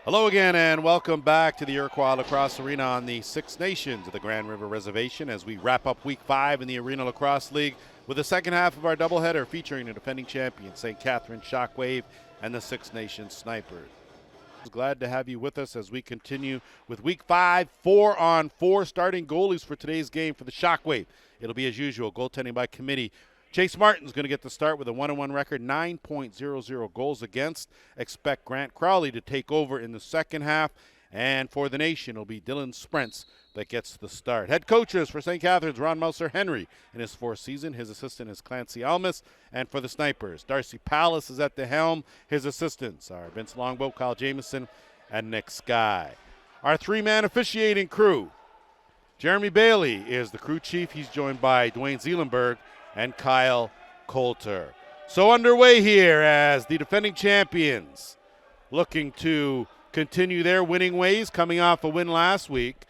Hello again and welcome back to the Iroquois Lacrosse Arena on the Six Nations of the Grand River Reservation as we wrap up Week 5 in the Arena Lacrosse League with the second half of our doubleheader featuring the defending champion St Catharines Shockwave and the Six Nations Snipers. Glad to have you with us as we continue with Week 5, 4-on-4 starting goalies for today's game for the Shockwave. It'll be as usual, goaltending by committee. Chase Martin's going to get the start with a 1-1 record, 9.00 goals against. Expect Grant Crowley to take over in the second half. And for the nation, it'll be Dylan Sprents that gets the start. Head coaches for St. Catharines, Ron Mouser Henry in his fourth season. His assistant is Clancy Almus. And for the Snipers, Darcy Pallas is at the helm. His assistants are Vince Longboat, Kyle Jamieson, and Nick Skye. Our three-man officiating crew. Jeremy Bailey is the crew chief. He's joined by Dwayne Zeelenberg and Kyle Coulter. So underway here as the defending champions looking to continue their winning ways, coming off a win last week.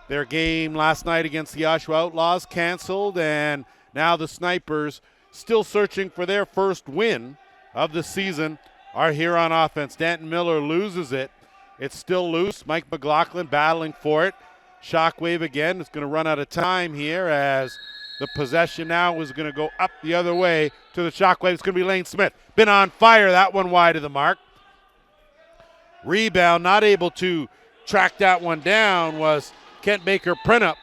Their game last night against the Oshawa Outlaws canceled, and now the Snipers, still searching for their first win of the season, are here on offense. Danton Miller loses it. It's still loose. Mike McLaughlin battling for it. Shockwave again. It's going to run out of time here as the possession now is going to go up the other way to the Shockwave. It's going to be Lane Smith. Been on fire. That one wide of the mark. Rebound, not able to track that one down, was Kent Baker Printup.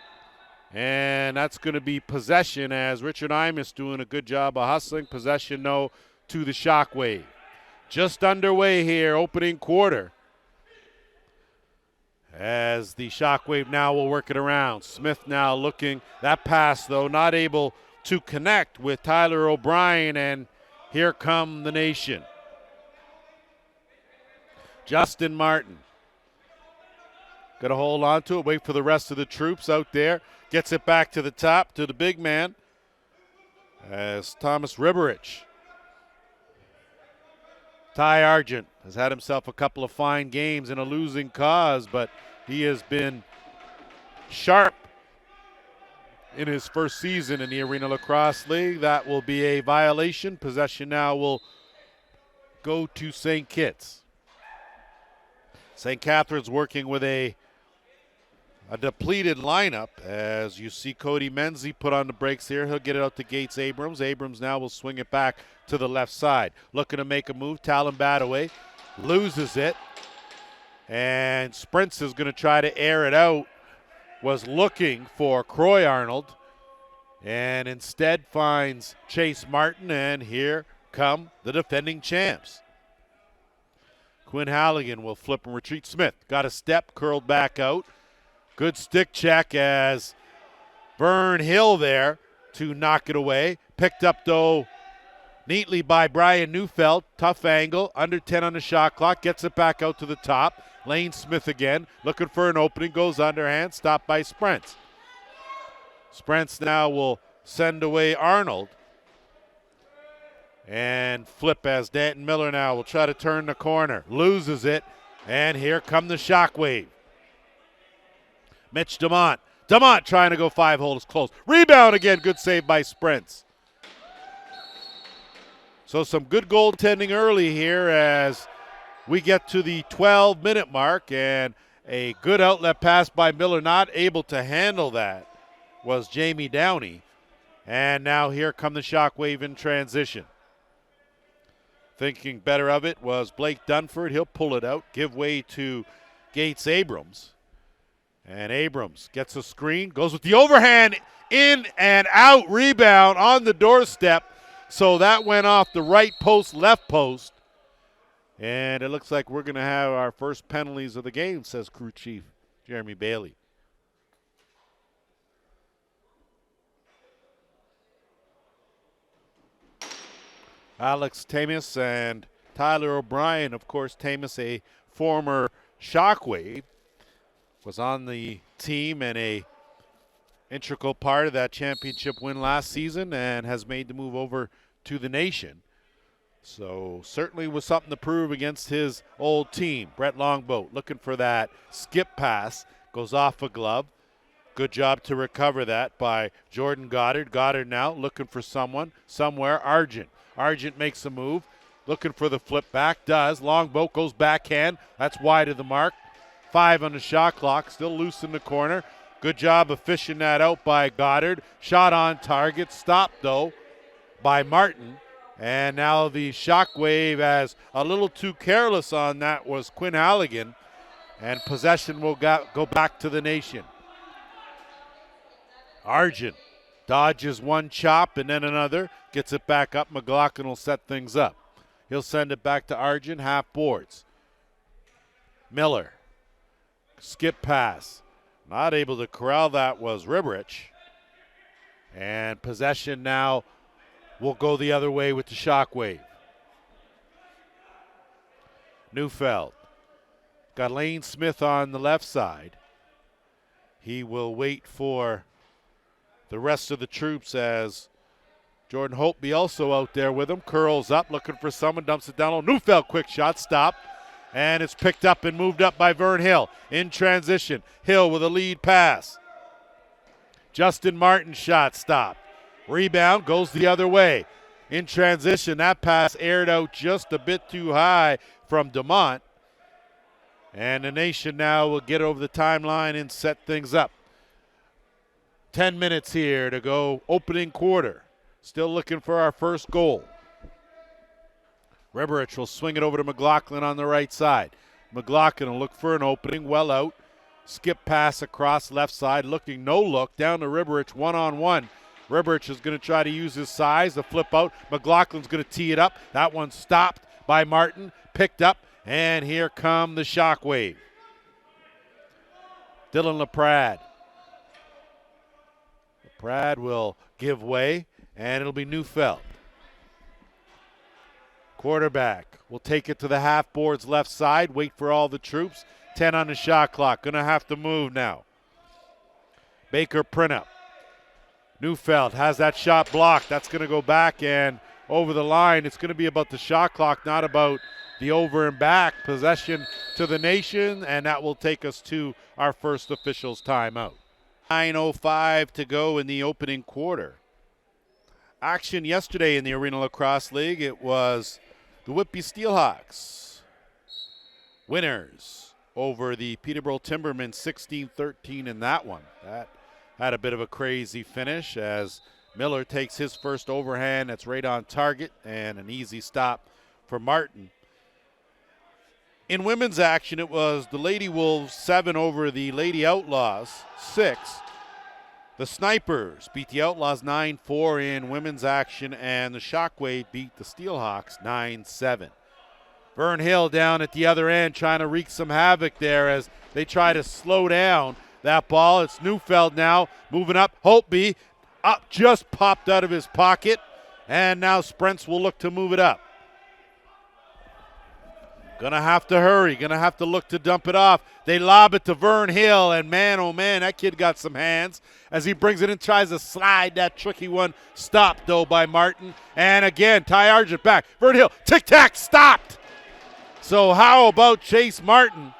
And that's going to be possession as Richard Imus doing a good job of hustling. Possession, no, to the Shockwave. Just underway here, opening quarter. As the Shockwave now will work it around. Smith now looking. That pass, though, not able to connect with Tyler O'Brien, and here come the nation. Justin Martin. Got to hold on to it, wait for the rest of the troops out there. Gets it back to the top, to the big man, as Thomas Riberich. Ty Argent has had himself a couple of fine games in a losing cause, but he has been sharp in his first season in the Arena Lacrosse League. That will be a violation. Possession now will go to St. Kitts. St. Catharines working with a depleted lineup as you see Cody Menzie put on the brakes here. He'll get it out to Gates Abrams. Abrams now will swing it back to the left side. Looking to make a move. Talon Badaway loses it. And Sprints is going to try to air it out. Was looking for Croy Arnold. And instead finds Chase Martin. And here come the defending champs. Quinn Halligan will flip and retreat. Smith got a step, curled back out. Good stick check as Vern Hill there to knock it away. Picked up, though, neatly by Brian Neufeld. Tough angle, under 10 on the shot clock. Gets it back out to the top. Lane Smith again, looking for an opening. Goes underhand, stopped by Sprents. Sprents now will send away Arnold. And flip as Danton Miller now will try to turn the corner. Loses it, and here come the Shockwave. Mitch Demont. Demont trying to go 5-hole is close. Rebound again. Good save by Sprents. So some good goaltending early here as we get to the 12-minute mark, and a good outlet pass by Miller. Not able to handle that was Jamie Downey. And now here come the Shockwave in transition. Thinking better of it was Blake Dunford. He'll pull it out, give way to Gates Abrams. And Abrams gets a screen, goes with the overhand, in and out, rebound on the doorstep. So that went off the right post, left post. And it looks like we're going to have our first penalties of the game, says crew chief Jeremy Bailey. Alex Tamus and Tyler O'Brien, of course, Tamus, a former Shockwave, was on the team and a integral part of that championship win last season and has made the move over to the nation. So certainly was something to prove against his old team. Brett Longboat looking for that skip pass, goes off a glove. Good job to recover that by Jordan Goddard. Goddard now looking for someone, somewhere. Argent makes a move. looking for the flip back, does. Longboat goes backhand. That's wide of the mark. 5 on the shot clock, still loose in the corner. Good job of fishing that out by Goddard. Shot on target, stopped though by Martin. And now the Shockwave, as a little too careless on that was Quinn Halligan. And possession will go back to the Nation. Argent dodges one chop and then another. Gets it back up. McLaughlin will set things up. He'll send it back to Argent, half boards. Miller. Skip pass. Not able to corral that was Riberich. And possession now will go the other way with the Shockwave. Neufeld. Got Lane Smith on the left side. He will wait for the rest of the troops as Jordan Holtby also out there with him. Curls up, looking for someone, dumps it down low. Neufeld, quick shot, stop. And it's picked up and moved up by Vern Hill. In transition, Hill with a lead pass. Justin Martin's shot stopped. Rebound goes the other way. In transition, that pass aired out just a bit too high from DeMont. And the Nation now will get over the timeline and set things up. 10 minutes here to go, opening quarter. Still looking for our first goal. Riberich will swing it over to McLaughlin on the right side. McLaughlin will look for an opening, well out. Skip pass across left side, looking no look, down to Riberich one-on-one. Riberich is going to try to use his size to flip out. McLaughlin's going to tee it up. That one stopped by Martin, picked up, and here come the Shockwave. Dylan LaPrade. LaPrade will give way, and it'll be Neufeld. Quarterback will take it to the half boards left side, wait for all the troops. 10 on the shot clock, gonna have to move now. Baker Printup. Neufeld has that shot blocked. That's gonna go back and over the line. It's gonna be about the shot clock, not about the over and back. Possession to the Nation, and that will take us to our first official's timeout. 9:05 to go in the opening quarter. Action yesterday in the Arena Lacrosse League. It was the Whitby Steelhawks winners over the Peterborough Timbermen 16-13 in that one. That had a bit of a crazy finish as Miller takes his first overhand. That's right on target and an easy stop for Martin. In women's action, it was the Lady Wolves 7 over the Lady Outlaws 6. The Snipers beat the Outlaws 9-4 in women's action, and the Shockwave beat the Steelhawks 9-7. Vern Hill down at the other end trying to wreak some havoc there as they try to slow down that ball. It's Neufeld now moving up. Holtby up, just popped out of his pocket, and now Sprents will look to move it up. Gonna have to hurry, gonna have to look to dump it off. They lob it to Vern Hill, and man, oh man, that kid got some hands as he brings it in, tries to slide that tricky one. Stopped, though, by Martin. And again, Ty Argent back. Vern Hill, tic-tac, stopped. So how about Chase Martin?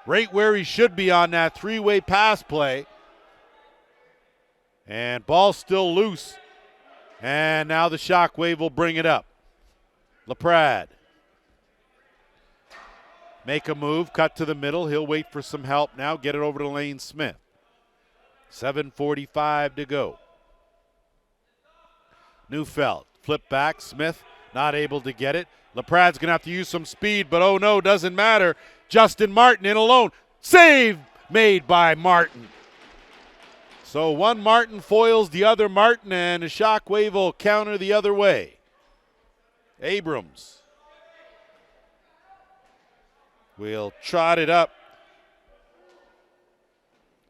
Right where he should be on that three-way pass play. And ball still loose. And now the Shockwave will bring it up. LaPrade. Make a move, cut to the middle. He'll wait for some help now. Get it over to Lane Smith. 7:45 to go. Neufeld, flip back. Smith not able to get it. LaPrade's going to have to use some speed, but oh no, doesn't matter. Justin Martin in alone. Save made by Martin. So one Martin foils the other Martin, and the Shockwave will counter the other way. Abrams will trot it up.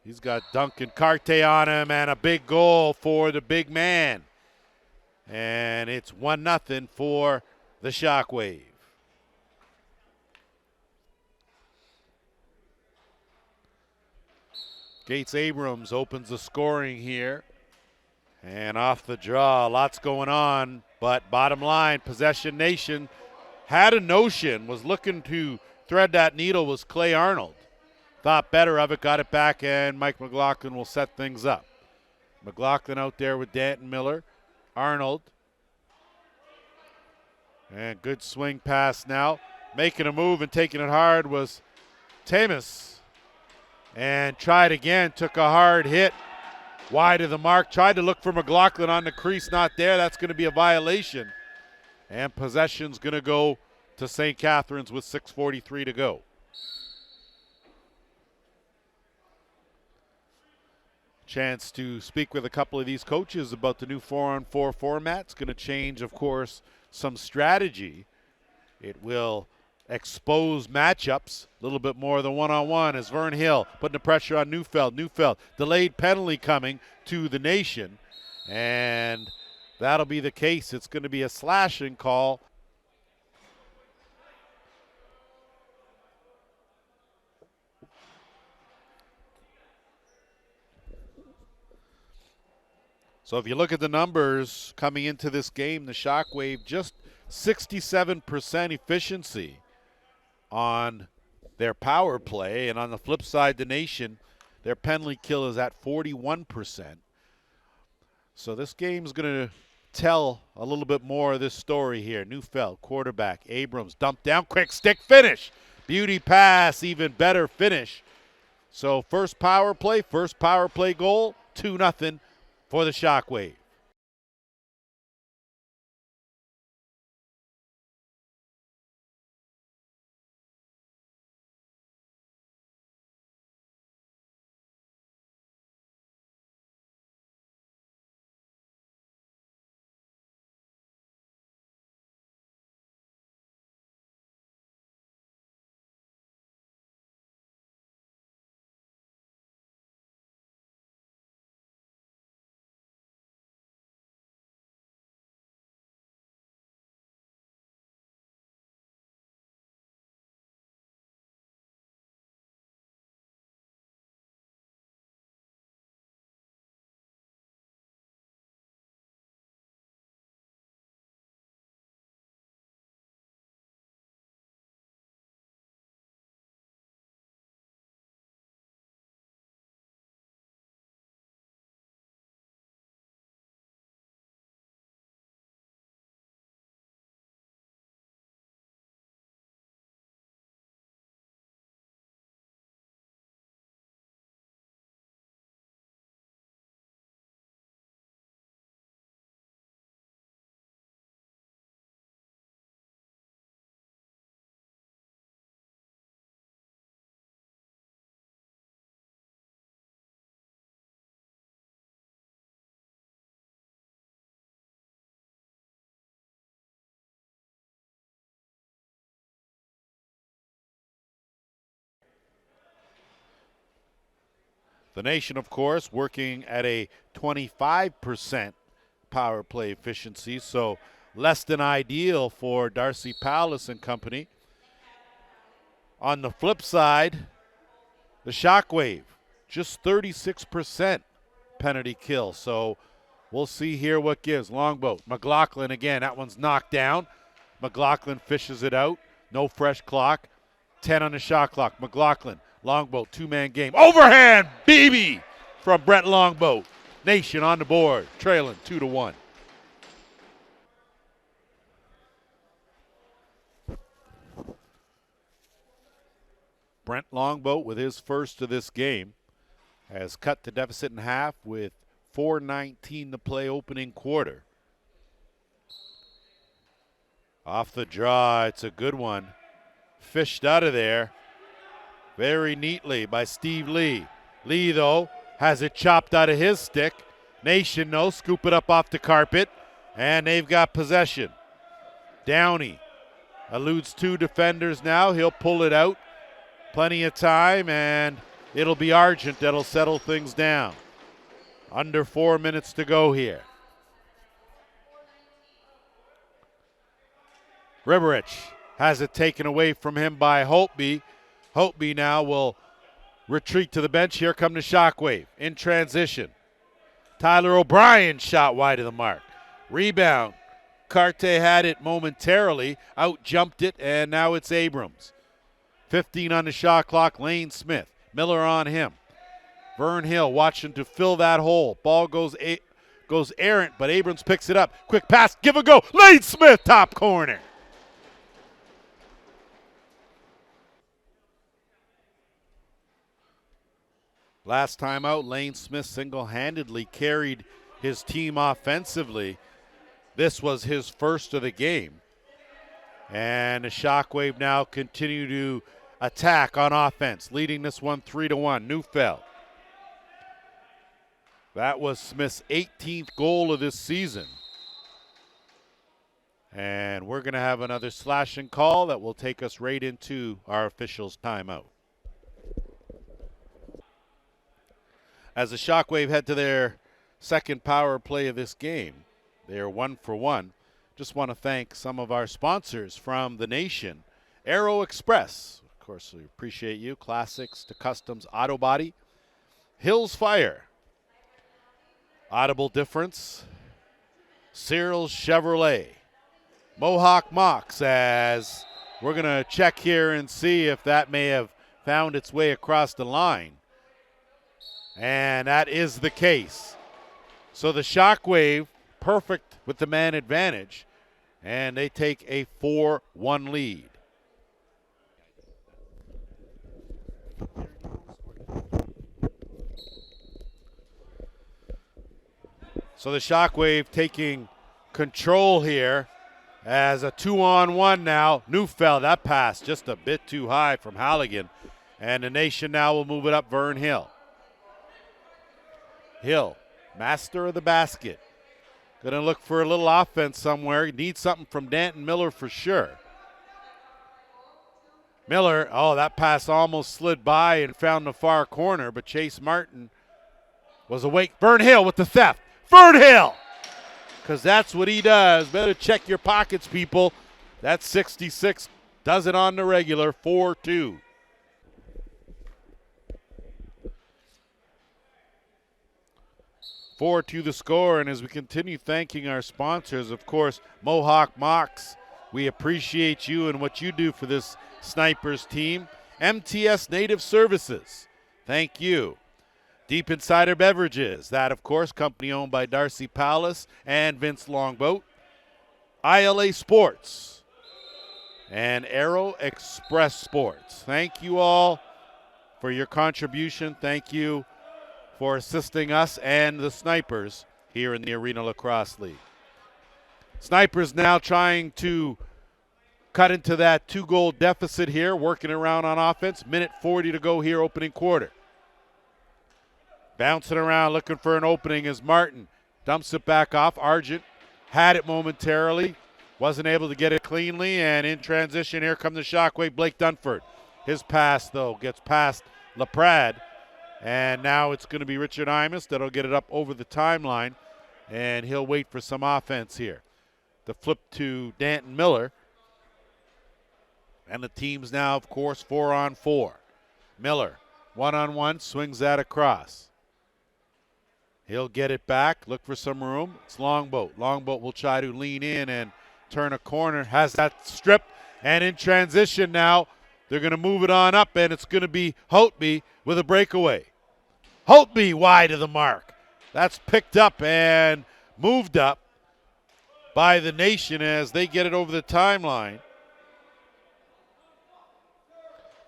He's got Duncan Carte on him, and a big goal for the big man. And it's 1-0 for the Shockwave. Gates Abrams opens the scoring here. And off the draw, lots going on. But bottom line, Possession Nation had a notion, was looking to thread that needle, was Clay Arnold. Thought better of it, got it back, and Mike McLaughlin will set things up. McLaughlin out there with Danton Miller. Arnold And good swing pass now. Making a move and taking it hard was Tamas. And tried again, took a hard hit. Wide of the mark, tried to look for McLaughlin on the crease, not there. That's going to be a violation. And possession's going to go to St. Catharines with 6:43 to go. Chance to speak with a couple of these coaches about the new 4-on-4 format. It's going to change, of course, some strategy. It will expose matchups a little bit more than one-on-one as Vern Hill putting the pressure on Neufeld. Neufeld, delayed penalty coming to the nation, and that'll be the case. It's going to be a slashing call. So if you look at the numbers coming into this game, the Shockwave just 67% efficiency on their power play, and on the flip side, the nation, their penalty kill is at 41%. So this game's going to tell a little bit more of this story here. Neufeld, quarterback, Abrams, dump down, quick stick finish. Beauty pass, even better finish. So first power play goal, 2-0 for the Shockwave. The nation, of course, working at a 25% power play efficiency, so less than ideal for Darcy Palace and company. On the flip side, the Shockwave, just 36% penalty kill. So we'll see here what gives. Longboat, McLaughlin again. That one's knocked down. McLaughlin fishes it out. No fresh clock. 10 on the shot clock. McLaughlin, Longboat, two-man game. Overhand, BB from Brett Longboat. Nation on the board, trailing 2-1. Brent Longboat, with his first of this game, has cut the deficit in half with 4:19 to play opening quarter. Off the draw, it's a good one. Fished out of there very neatly by Steve Lee. Lee, though, has it chopped out of his stick. Nation, though, scoop it up off the carpet, and they've got possession. Downey eludes two defenders now. He'll pull it out. Plenty of time, and it'll be Argent that'll settle things down. Under 4 minutes to go here. Riberich has it taken away from him by Holtby. Holtby now will retreat to the bench. Here come the Shockwave in transition. Tyler O'Brien shot wide of the mark. Rebound. Carte had it momentarily, out jumped it, and now it's Abrams. 15 on the shot clock, Lane Smith. Miller on him. Vern Hill watching to fill that hole. Ball goes errant, but Abrams picks it up. Quick pass, give a go. Lane Smith, top corner. Last time out, Lane Smith single-handedly carried his team offensively. This was his first of the game. And the Shockwave now continue to attack on offense, leading this one 3-1. Neufeld. That was Smith's 18th goal of this season. And we're going to have another slashing call that will take us right into our officials' timeout. As the Shockwave head to their second power play of this game, they are 1 for 1. Just want to thank some of our sponsors from the nation. Aero Express, of course, we appreciate you. Classics to Customs Auto Body. Hills Fire. Audible Difference. Cyril's Chevrolet. Mohawk Mox, as we're going to check here and see if that may have found its way across the line. And that is the case. So the Shockwave, perfect with the man advantage, and they take a 4-1 lead. So the Shockwave taking control here as a 2-on-1 now. Neufeld, that pass just a bit too high from Halligan. And the nation now will move it up Vern Hill. Hill, master of the basket. Going to look for a little offense somewhere. Needs something from Danton Miller for sure. Miller, oh, that pass almost slid by and found the far corner, but Chase Martin was awake. Vern Hill with the theft. Vern Hill! Because that's what he does. Better check your pockets, people. That 66 does it on the regular, 4-2. Four to the score, and as we continue thanking our sponsors, of course, Mohawk Mox, we appreciate you and what you do for this Snipers team. MTS Native Services, thank you. Deep Insider Beverages, that of course, company owned by Darcy Palace and Vince Longboat. ILA Sports and Aero Express Sports. Thank you all for your contribution. Thank you for assisting us and the Snipers here in the Arena Lacrosse League. Snipers now trying to cut into that 2-goal deficit here, working around on offense. Minute 40 to go here, opening quarter. Bouncing around, looking for an opening as Martin dumps it back off. Argent had it momentarily, wasn't able to get it cleanly, and in transition, here comes the Shockwave, Blake Dunford. His pass, though, gets past LaPrade. And now it's going to be Richard Imus that'll get it up over the timeline, and he'll wait for some offense here. The flip to Danton Miller. And the team's now, of course, 4-on-4. Miller, 1-on-1, swings that across. He'll get it back, look for some room. It's Longboat. Longboat will try to lean in and turn a corner. Has that strip, and in transition now, they're going to move it on up, and it's going to be Holtby with a breakaway. Holtby wide of the mark. That's picked up and moved up by the nation as they get it over the timeline.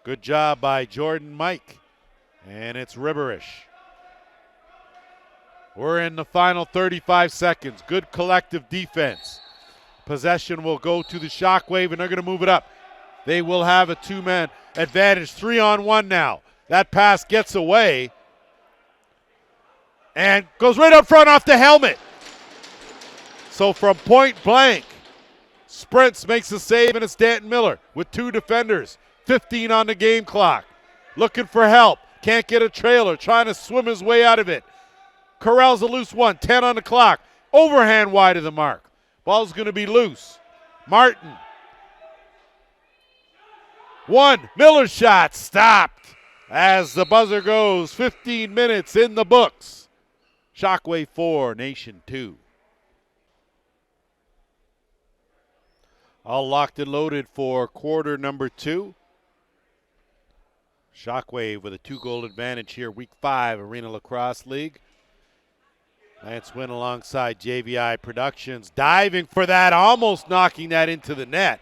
Good job by Jordan Mike, and it's Ribberish. We're in the final 35 seconds. Good collective defense. Possession will go to the Shockwave, and they're going to move it up. They will have a two-man advantage. 3-on-1 now. That pass gets away and goes right up front off the helmet. So from point blank, Sprints makes the save, and it's Danton Miller with two defenders. 15 on the game clock. Looking for help. Can't get a trailer. Trying to swim his way out of it. Corrals a loose one. 10 on the clock. Overhand wide of the mark. Ball's going to be loose. Martin. One. Miller's shot stopped as the buzzer goes. 15 minutes in the books. Shockwave 4, Nation 2. All locked and loaded for quarter number 2. Shockwave with a 2-goal advantage here, Week 5, Arena Lacrosse League. Lance Wynn alongside JVI Productions, diving for that, almost knocking that into the net.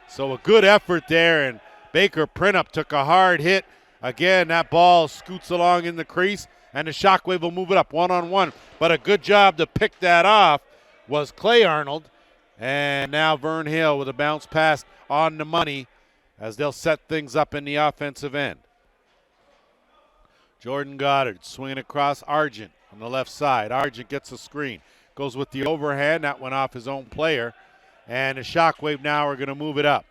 So a good effort there, and Baker Printup took a hard hit Again, that ball scoots along in the crease, and the Shockwave will move it up one-on-one. But a good job to pick that off was Clay Arnold. And now Vern Hill with a bounce pass on the money as they'll set things up in the offensive end. Jordan Goddard swinging across Argent on the left side. Argent gets a screen. Goes with the overhand. That went off his own player. And the Shockwave now are going to move it up.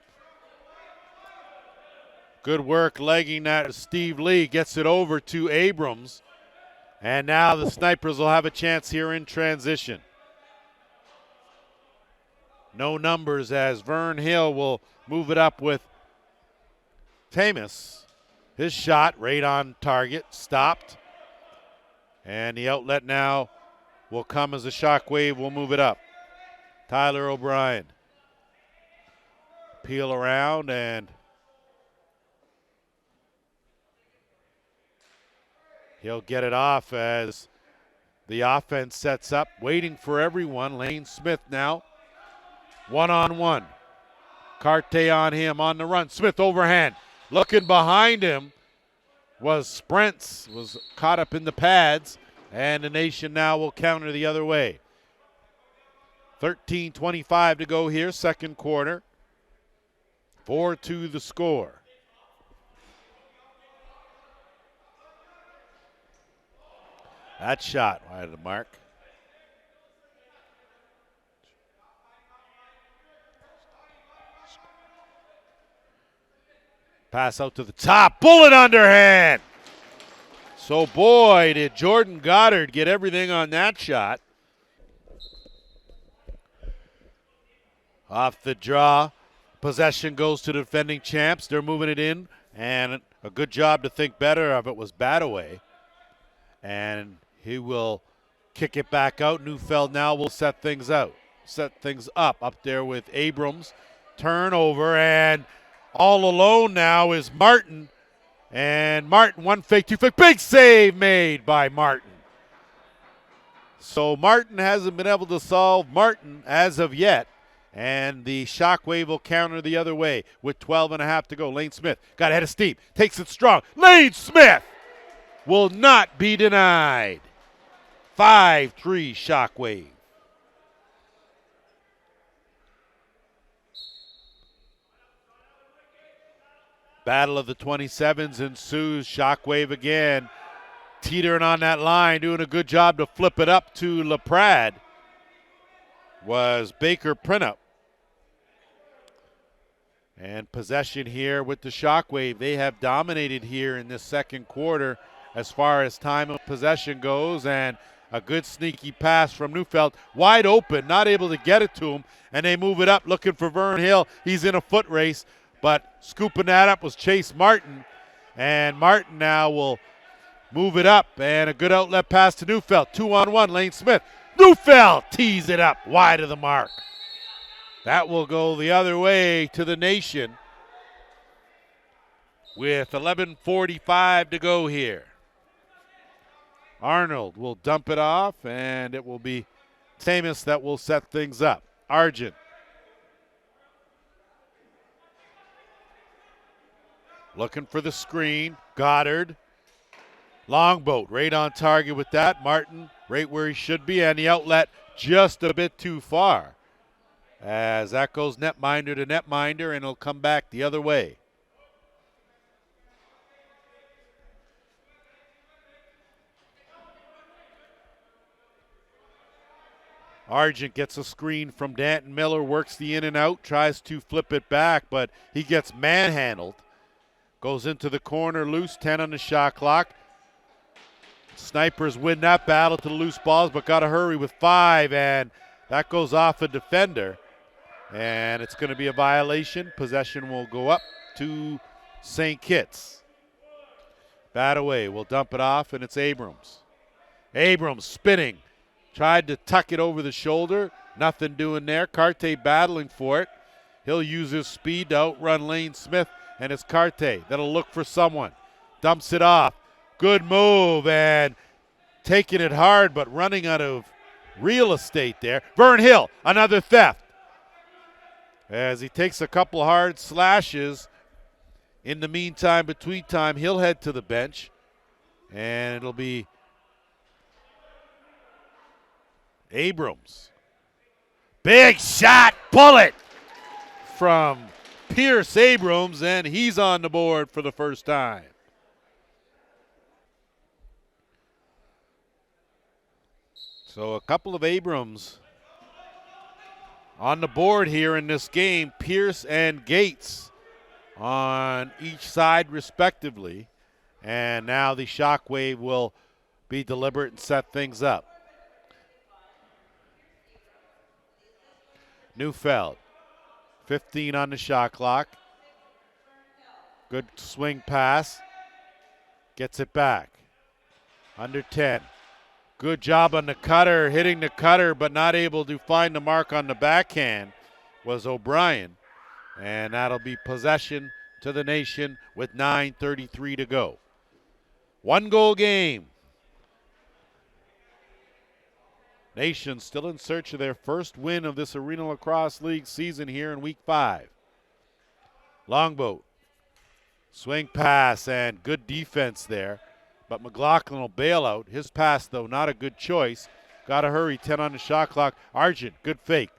Good work legging that. Steve Lee gets it over to Abrams. And now the Snipers will have a chance here in transition. No numbers as Vern Hill will move it up with Tamus. His shot right on target, stopped. And the outlet now will come as the Shockwave will move it up. Tyler O'Brien. Peel around and he'll get it off as the offense sets up, waiting for everyone. Lane Smith now, one-on-one. Carte on him on the run. Smith overhand. Looking behind him was Sprents, was caught up in the pads, and the Nation now will counter the other way. 13:25 to go here, second quarter. 4-2 the score. That shot wide of the mark. Pass out to the top. Bullet underhand. So, boy, did Jordan Goddard get everything on that shot. Off the draw. Possession goes to the defending champs. They're moving it in. And a good job to think better of it was Badaway. And he will kick it back out. Neufeld now will set things up there with Abrams. Turnover, and all alone now is Martin. And Martin, one fake, two fake. Big save made by Martin. So Martin hasn't been able to solve Martin as of yet. And the Shockwave will counter the other way with 12.5 to go. Lane Smith got ahead of steam. Takes it strong. Lane Smith will not be denied. 5-3 Shockwave. Battle of the 27s ensues. Shockwave again teetering on that line, doing a good job to flip it up to LaPrade. Was Baker Printup. And possession here with the Shockwave. They have dominated here in this second quarter as far as time of possession goes, and a good sneaky pass from Neufeld. Wide open, not able to get it to him, and they move it up looking for Vern Hill. He's in a foot race, but scooping that up was Chase Martin, and Martin now will move it up, and a good outlet pass to Neufeld. 2-on-1, Lane Smith. Neufeld tees it up wide of the mark. That will go the other way to the Nation with 11:45 to go here. Arnold will dump it off, and it will be Tamus that will set things up. Argent. Looking for the screen. Goddard. Longboat right on target with that. Martin right where he should be, and the outlet just a bit too far. As that goes netminder to netminder, and it'll come back the other way. Argent gets a screen from Danton Miller, works the in and out, tries to flip it back, but he gets manhandled. Goes into the corner loose, 10 on the shot clock. Snipers win that battle to the loose balls, but got to hurry with 5, and that goes off a defender. And it's going to be a violation. Possession will go up to St. Kitts. Badaway will dump it off, and it's Abrams. Abrams spinning. Tried to tuck it over the shoulder. Nothing doing there. Carte battling for it. He'll use his speed to outrun Lane Smith, and it's Carte that'll look for someone. Dumps it off. Good move, and taking it hard, but running out of real estate there. Vern Hill, another theft. As he takes a couple hard slashes, In the meantime, between time, he'll head to the bench, and it'll be Abrams. Big shot, bullet from Pierce Abrams, and he's on the board for the first time. So a couple of Abrams on the board here in this game. Pierce and Gates on each side respectively. And now the Shockwave will be deliberate and set things up. Neufeld, 15 on the shot clock. Good swing pass. Gets it back. Under 10. Good job on the cutter, hitting the cutter, but not able to find the mark on the backhand was O'Brien. And that'll be possession to the Nation with 9:33 to go. 1-goal game. Nation still in search of their first win of this Arena Lacrosse League season here in week 5. Longboat. Swing pass and good defense there. But McLaughlin will bail out. His pass, though, not a good choice. Got to hurry, 10 on the shot clock. Argent, good fake.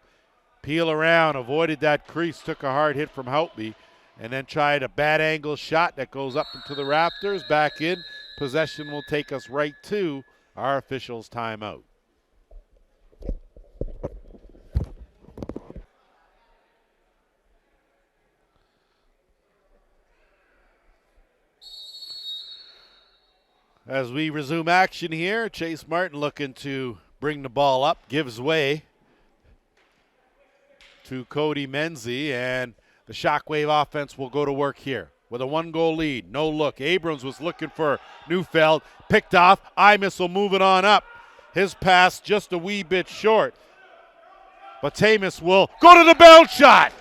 Peel around, avoided that crease, took a hard hit from Houtby, and then tried a bad angle shot that goes up into the rafters. Back in. Possession will take us right to our officials' timeout. As we resume action here, Chase Martin looking to bring the ball up, gives way to Cody Menzie, and the Shockwave offense will go to work here with a 1-goal lead. No look. Abrams was looking for Neufeld, picked off. Imus will move it on up. His pass just a wee bit short. But Tamus will go to the bounce shot.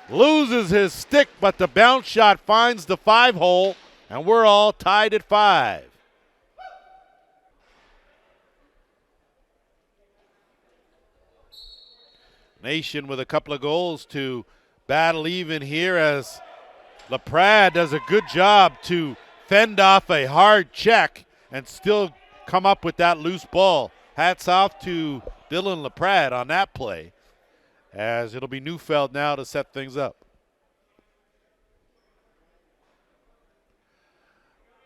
Loses his stick, but the bounce shot finds the 5-hole, and we're all tied at 5. Nation with a couple of goals to battle even here as LaPrade does a good job to fend off a hard check and still come up with that loose ball. Hats off to Dylan LaPrade on that play, as it'll be Neufeld now to set things up.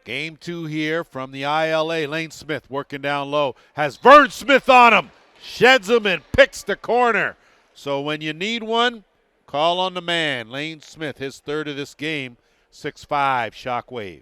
Game 2 here from the ILA. Lane Smith working down low. Has Vern Smith on him. Sheds him and picks the corner. So when you need one, call on the man. Lane Smith, his third of this game. 6'5", Shockwave.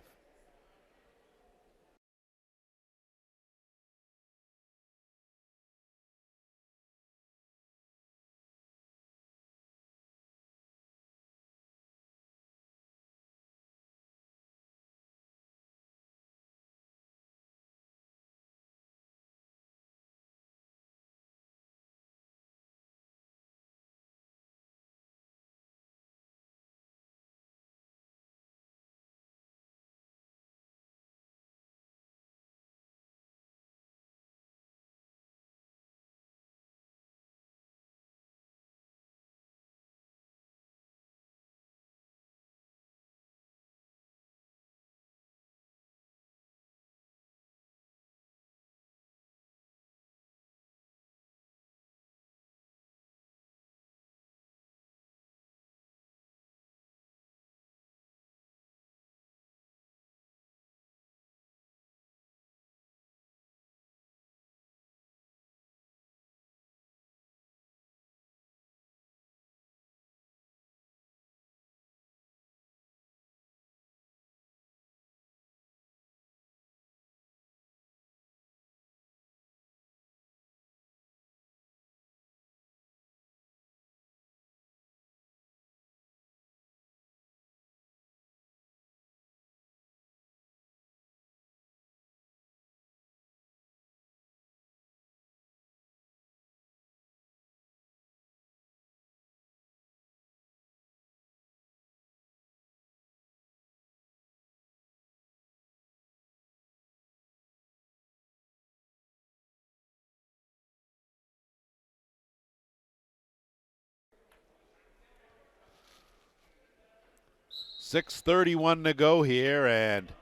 6:31 to go here, and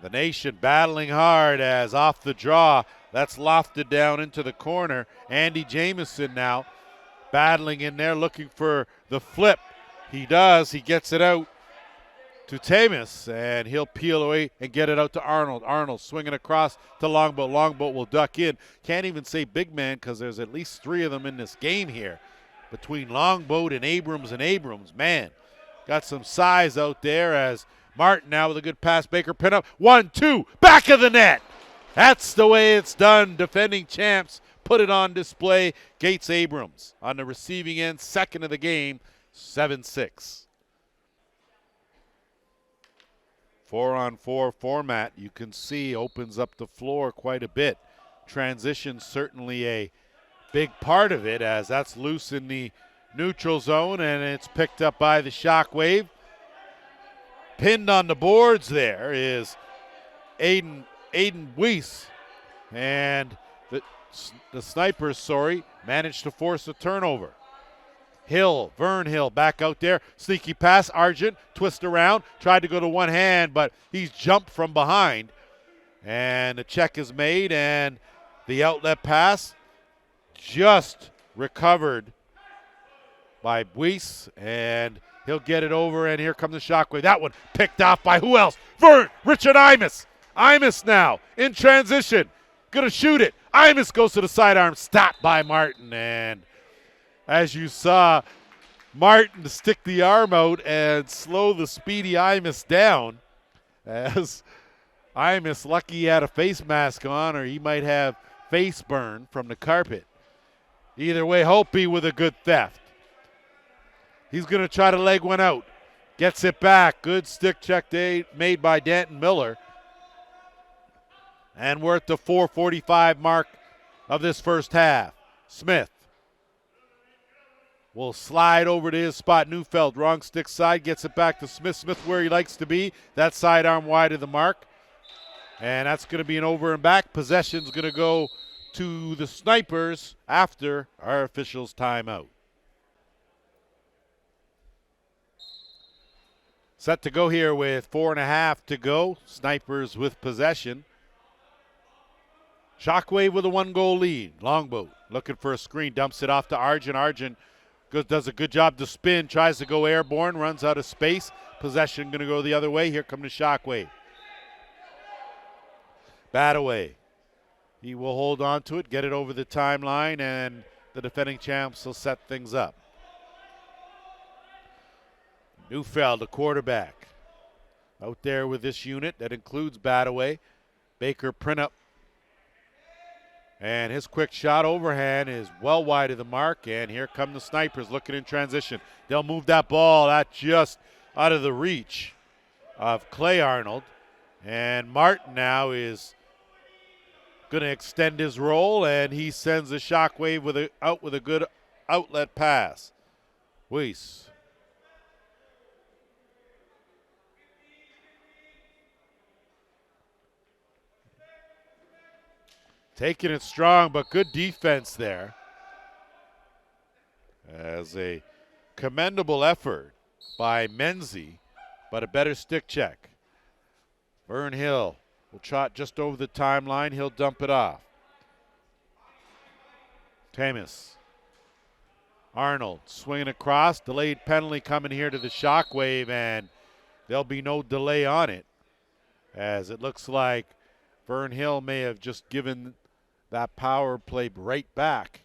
the Nation battling hard as off the draw, that's lofted down into the corner. Andy Jamieson now battling in there, looking for the flip. He does. He gets it out to Tamis, and he'll peel away and get it out to Arnold. Arnold swinging across to Longboat. Longboat will duck in. Can't even say big man because there's at least three of them in this game here. Between Longboat and Abrams, man, got some size out there as Martin now with a good pass. Baker pin up. 1-2, back of the net. That's the way it's done. Defending champs put it on display. Gates Abrams on the receiving end, second of the game, 7-6. 4-on-4 format, you can see, opens up the floor quite a bit. Transition certainly a big part of it, as that's loose in the neutral zone, and it's picked up by the Shockwave. Pinned on the boards there is Aiden Weiss, and the Snipers, managed to force a turnover. Vern Hill back out there. Sneaky pass. Argent twist around. Tried to go to one hand, but he's jumped from behind. And the check is made, and the outlet pass just recovered by Weiss, and he'll get it over, and here comes the Shockwave. That one picked off by who else? Richard Imus. Imus now in transition. Gonna shoot it. Imus goes to the sidearm. Stopped by Martin, and as you saw, Martin stick the arm out and slow the speedy Imus down, as Imus lucky he had a face mask on, or he might have face burn from the carpet. Either way, Hopi with a good theft. He's going to try to leg one out. Gets it back. Good stick check made by Danton Miller. And we're at the 4:45 mark of this first half. Smith will slide over to his spot. Neufeld, wrong stick side, gets it back to Smith. Smith where he likes to be. That sidearm wide of the mark. And that's going to be an over and back. Possession's going to go to the Snipers after our officials' timeout. Set to go here with 4.5 to go. Snipers with possession. Shockwave with a 1-goal lead. Longboat looking for a screen, dumps it off to Argent. Argent does a good job to spin, tries to go airborne, runs out of space. Possession going to go the other way. Here come the Shockwave. Bataway. He will hold on to it, get it over the timeline, and the defending champs will set things up. Neufeld, the quarterback, out there with this unit that includes Bataway. Baker print up. And his quick shot overhand is well wide of the mark, and here come the Snipers looking in transition. They'll move that ball. That's just out of the reach of Clay Arnold. And Martin now is going to extend his roll, and he sends the Shockwave out with a good outlet pass. Weiss. Taking it strong, but good defense there. As a commendable effort by Menzie, but a better stick check. Vern Hill will trot just over the timeline. He'll dump it off. Tamis. Arnold swinging across. Delayed penalty coming here to the Shockwave, and there'll be no delay on it, as it looks like Vern Hill may have just given that power play right back.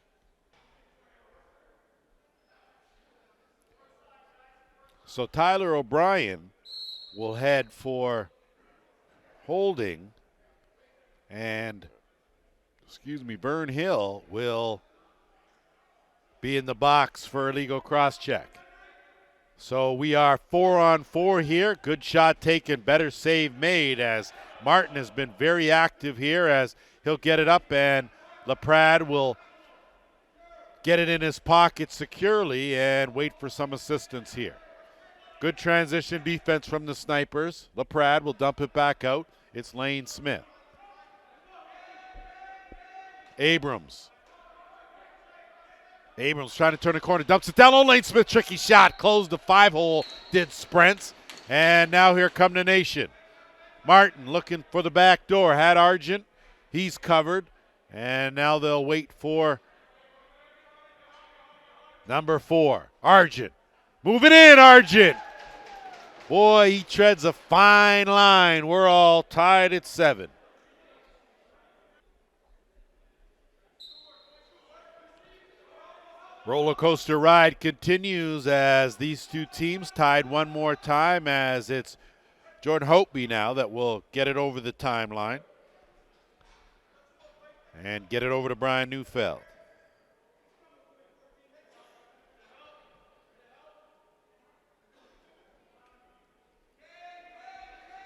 So Tyler O'Brien will head for holding, and Vern Hill will be in the box for a legal cross check. So we are 4-on-4 here. Good shot taken, better save made, as Martin has been very active here, as he'll get it up, and LaPrade will get it in his pocket securely and wait for some assistance here. Good transition defense from the Snipers. LaPrade will dump it back out. It's Lane Smith. Abrams trying to turn the corner, dumps it down on Lane Smith. Tricky shot, closed the 5-hole, did Sprents. And now here come the nation. Martin looking for the back door. Had Argent. He's covered. And now they'll wait for number 4, Argent. Moving in, Argent. Boy, he treads a fine line. We're all tied at 7. Roller coaster ride continues as these two teams tied one more time, as it's Jordan Hopeby now that will get it over the timeline and get it over to Brian Neufeld.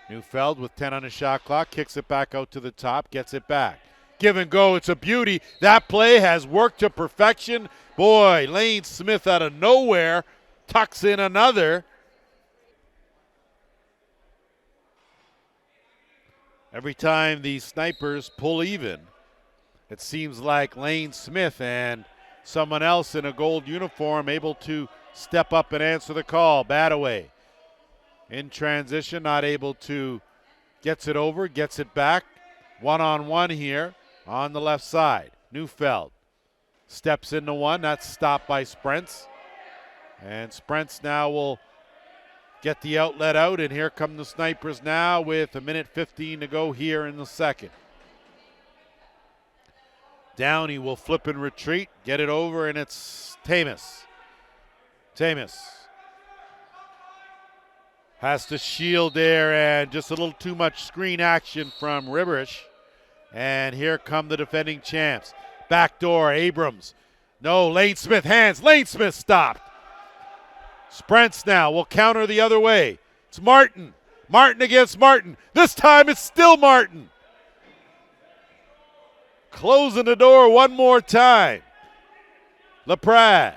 Neufeld with 10 on the shot clock, kicks it back out to the top, gets it back. Give and go, it's a beauty. That play has worked to perfection. Boy, Lane Smith out of nowhere tucks in another. Every time these snipers pull even, it seems like Lane Smith and someone else in a gold uniform able to step up and answer the call. Badaway in transition, not able to, gets it over, gets it back. One-on-one here on the left side. Neufeld steps into one. That's stopped by Sprents. And Sprents now will get the outlet out, and here come the snipers now with 1:15 to go here in the second. Downey will flip and retreat, get it over, and it's Tamas. Tamas has to shield there, and just a little too much screen action from Ribberish. And here come the defending champs. Backdoor, Abrams. No, Lane Smith, hands. Lane Smith stopped. Sprents now will counter the other way. It's Martin. Martin against Martin. This time it's still Martin. Closing the door one more time. LaPrade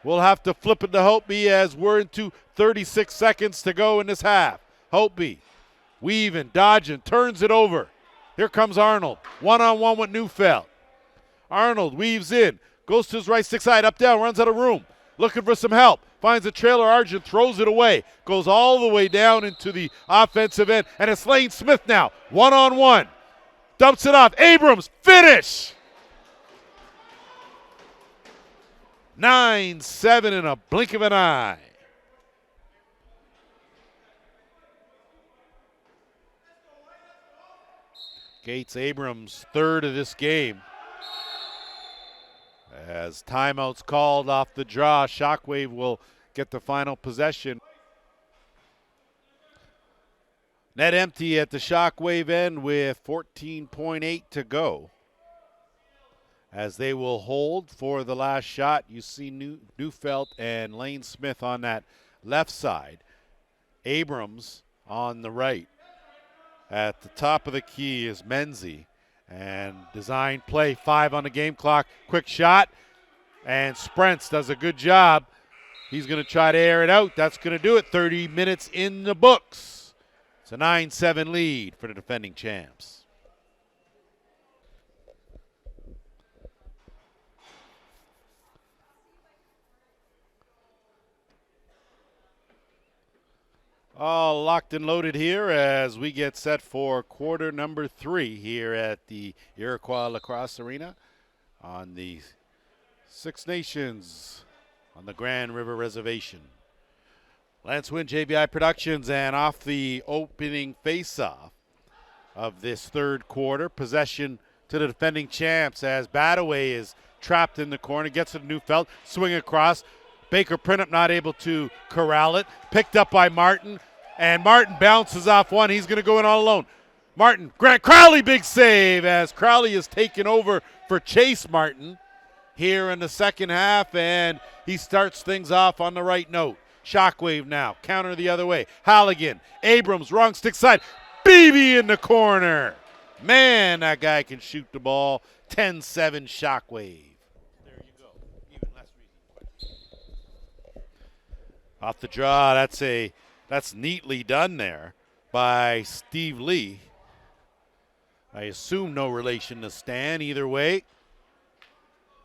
will have to flip it to Hopeby as we're into 36 seconds to go in this half. Hopeby weaving, dodging, turns it over. Here comes Arnold. One-on-one with Neufeld. Arnold weaves in, goes to his right stick side, up, down, runs out of room. Looking for some help. Finds a trailer. Argent throws it away. Goes all the way down into the offensive end. And it's Lane Smith now. One-on-one. Dumps it off. Abrams, finish! 9-7 in a blink of an eye. Gates Abrams, third of this game. As timeouts called off the draw, Shockwave will get the final possession. Net empty at the Shockwave end with 14.8 to go. As they will hold for the last shot, you see Neufeld and Lane Smith on that left side. Abrams on the right. At the top of the key is Menzie. And design play, 5 on the game clock. Quick shot. And Sprents does a good job. He's going to try to air it out. That's going to do it. 30 minutes in the books. It's a 9-7 lead for the defending champs. All locked and loaded here as we get set for quarter number 3 here at the Iroquois Lacrosse Arena on the Six Nations on the Grand River Reservation. Lance Wynn, JVI Productions, and off the opening face-off of this third quarter, possession to the defending champs as Badaway is trapped in the corner, gets it to Neufeld, swing across. Baker Printup not able to corral it. Picked up by Martin, and Martin bounces off one. He's going to go in all alone. Martin, Grant Crowley, big save as Crowley is taken over for Chase Martin here in the second half, and he starts things off on the right note. Shockwave now, counter the other way. Halligan, Abrams, wrong stick side. Beebe in the corner. Man, that guy can shoot the ball. 10-7 Shockwave. There you go. Even less reason. Off the draw, that's neatly done there by Steve Lee. I assume no relation to Stan either way.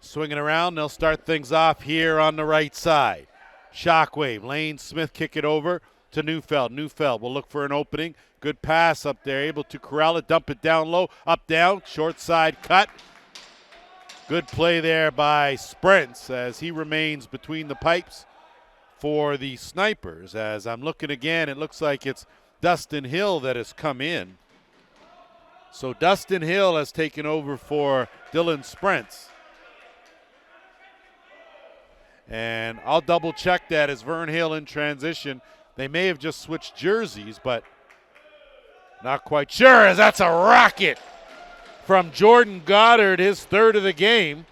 Swinging around, they'll start things off here on the right side. Shockwave, Lane Smith kick it over. to Neufeld. Neufeld will look for an opening. Good pass up there, able to corral it, dump it down low, up, down, short side cut. Good play there by Sprents as he remains between the pipes for the Snipers. As I'm looking again, it looks like it's Dustin Hill that has come in. So Dustin Hill has taken over for Dylan Sprents. And I'll double check that as Vern Hill in transition. They may have just switched jerseys, but not quite sure, as that's a rocket from Jordan Goddard, his third of the game.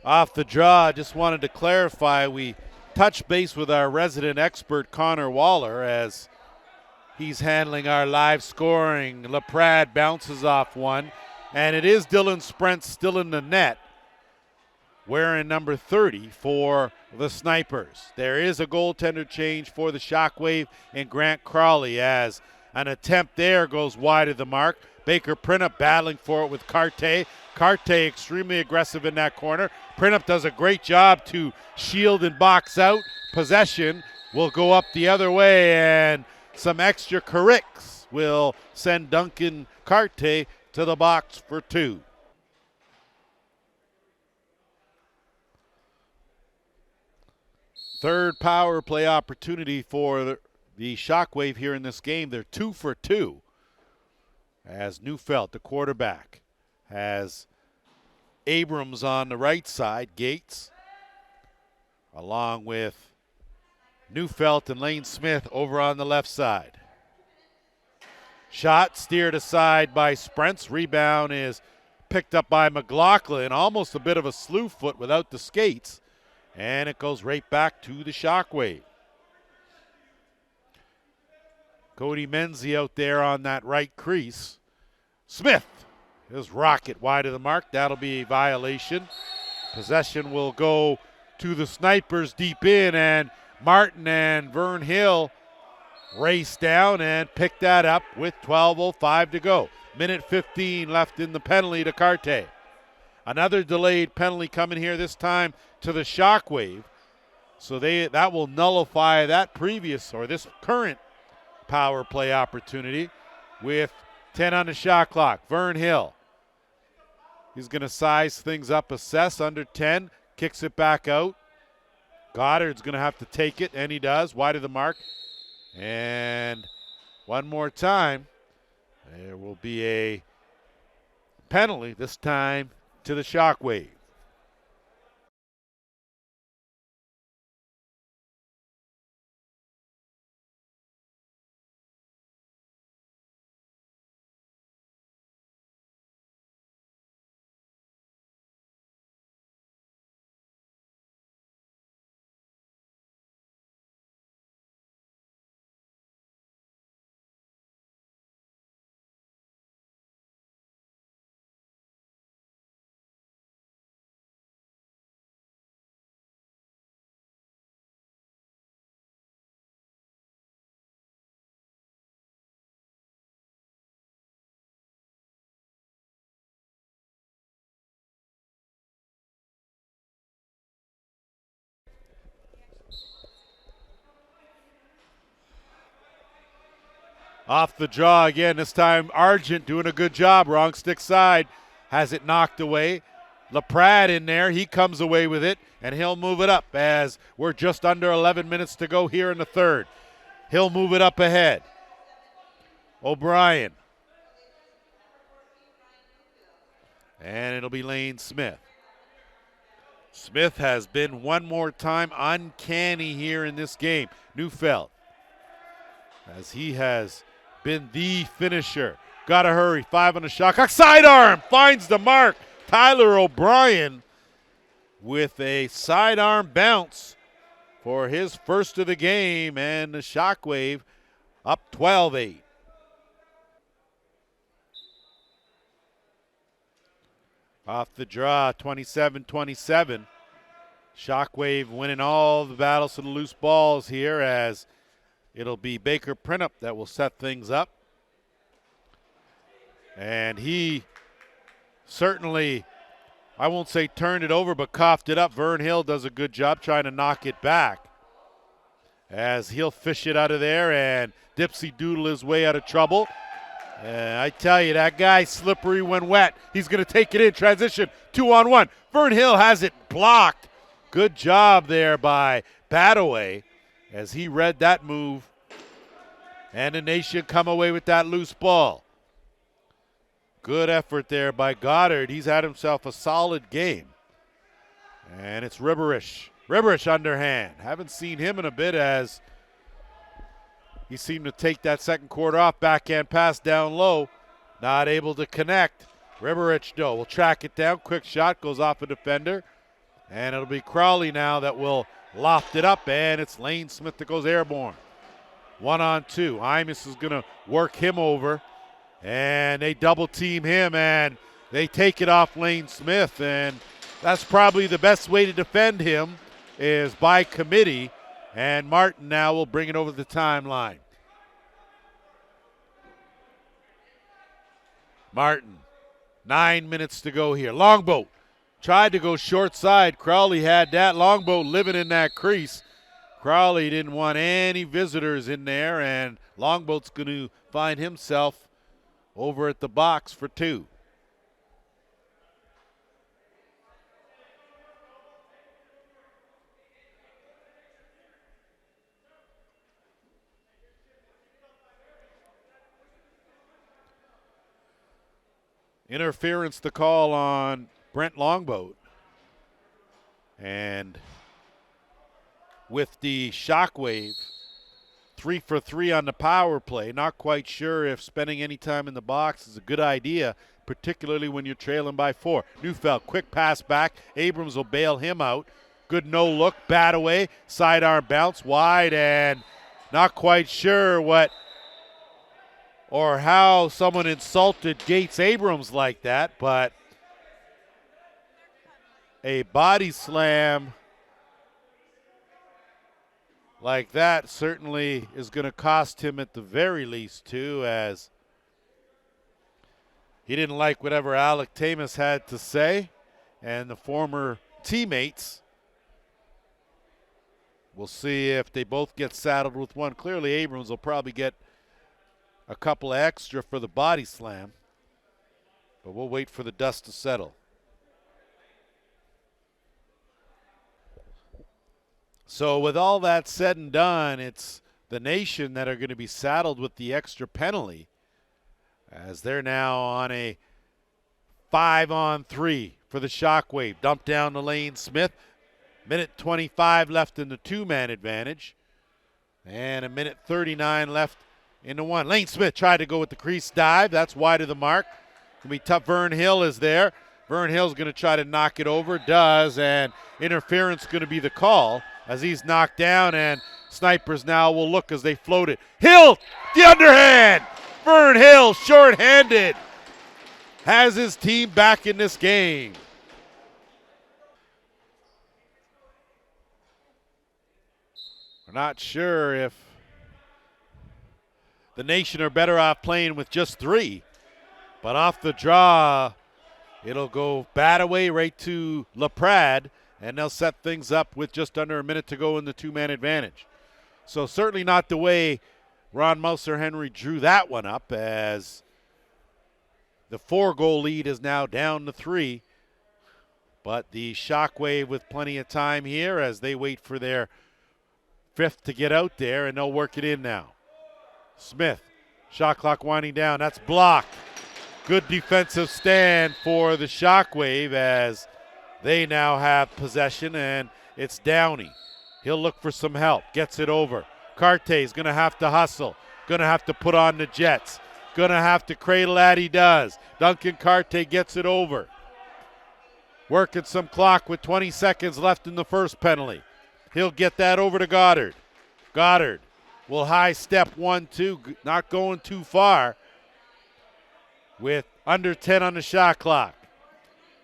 Off the draw, just wanted to clarify, we touched base with our resident expert, Connor Waller, as he's handling our live scoring. LaPrade bounces off one, and it is Dylan Sprents still in the net, wearing number 30 for the Snipers. There is a goaltender change for the Shockwave and Grant Crawley, as an attempt there goes wide of the mark. Baker Printup battling for it with Carte. Carte extremely aggressive in that corner. Printup does a great job to shield and box out. Possession will go up the other way, and some extra corrects will send Duncan Carte to the box for two. Third power play opportunity for the Shockwave here in this game. They're 2 for 2. As Neufeld, the quarterback, has Abrams on the right side, Gates, along with Neufeld and Lane Smith over on the left side. Shot steered aside by Sprents. Rebound is picked up by McLaughlin. Almost a bit of a slew foot without the skates. And it goes right back to the Shockwave. Cody Menzie out there on that right crease. Smith, his rocket wide of the mark. That'll be a violation. Possession will go to the Snipers deep in, and Martin and Vern Hill race down and pick that up with 12:05 to go. Minute 15 left in the penalty to Carte. Another delayed penalty coming here, this time to the Shockwave. So that will nullify that previous, or this current, power play opportunity with 10 on the shot clock. Vern Hill, he's going to size things up, assess under 10, kicks it back out. Goddard's going to have to take it, and he does, wide of the mark. And one more time, there will be a penalty, this time to the Shockwave. Off the draw again, this time Argent doing a good job. Wrong stick side, has it knocked away. LaPrade in there, he comes away with it, and he'll move it up as we're just under 11 minutes to go here in the third. He'll move it up ahead. O'Brien. And it'll be Lane Smith. Smith has been one more time uncanny here in this game. Neufeld, as he has been the finisher. Gotta hurry, 5 on the shot clock. Sidearm finds the mark. Tyler O'Brien with a sidearm bounce for his first of the game, and the Shockwave up 12-8. Off the draw, 27-27. Shockwave winning all the battles to the loose balls here, as it'll be Baker Printup that will set things up. And he certainly, I won't say turned it over, but coughed it up. Vern Hill does a good job trying to knock it back, as he'll fish it out of there and Dipsy doodle his way out of trouble. I tell you, that guy's slippery when wet. He's going to take it in. Transition, 2-on-1. Vern Hill has it blocked. Good job there by Badaway as he read that move. And the Nation come away with that loose ball. Good effort there by Goddard. He's had himself a solid game. And it's Ribberish. Ribberish underhand. Haven't seen him in a bit as he seemed to take that second quarter off. Backhand pass down low. Not able to connect. Ribberish, though, will track it down. Quick shot goes off a defender. And it'll be Crowley now that will loft it up. And it's Lane Smith that goes airborne. 1-on-2. Imus is going to work him over. And they double team him. And they take it off Lane Smith. And that's probably the best way to defend him is by committee. And Martin now will bring it over the timeline. Martin, 9 minutes to go here. Longboat tried to go short side. Crowley had that. Longboat living in that crease. Crowley didn't want any visitors in there, and Longboat's going to find himself over at the box for two. Interference the call on Brent Longboat. And with the Shockwave, 3 for 3 on the power play. Not quite sure if spending any time in the box is a good idea, particularly when you're trailing by 4. Neufeld, quick pass back. Abrams will bail him out. Good no look, bat away, sidearm bounce wide, and not quite sure what or how someone insulted Gates Abrams like that, but a body slam like that certainly is going to cost him at the very least too, as he didn't like whatever Alec Tamus had to say, and the former teammates. We'll see if they both get saddled with one. Clearly Abrams will probably get a couple extra for the body slam, but we'll wait for the dust to settle. So with all that said and done, it's the Nation that are going to be saddled with the extra penalty, as they're now on a 5-on-3 for the Shockwave. Dump down to Lane Smith. Minute 25 left in the two-man advantage, and a minute 39 left in the one. Lane Smith tried to go with the crease dive. That's wide of the mark. Gonna be tough. Vern Hill is there. Vern Hill's going to try to knock it over. Does, and interference going to be the call as he's knocked down, and snipers now will look as they float it. Hill, the underhand. Vern Hill, short-handed, has his team back in this game. We're not sure if the Nation are better off playing with just 3. But off the draw, it'll go bat away right to LaPrade, and they'll set things up with just under a minute to go in the two-man advantage. So certainly not the way Ron Mouser Henry drew that one up, as the 4-goal lead is now down to 3. But the Shockwave with plenty of time here as they wait for their 5th to get out there, and they'll work it in now. Smith, shot clock winding down. That's blocked. Good defensive stand for the Shockwave as they now have possession, and it's Downey. He'll look for some help. Gets it over. Carte's going to have to hustle. Going to have to put on the Jets. Going to have to cradle that. He does. Duncan Carte gets it over. Working some clock with 20 seconds left in the first penalty. He'll get that over to Goddard. Goddard will high step 1-2, not going too far with under 10 on the shot clock.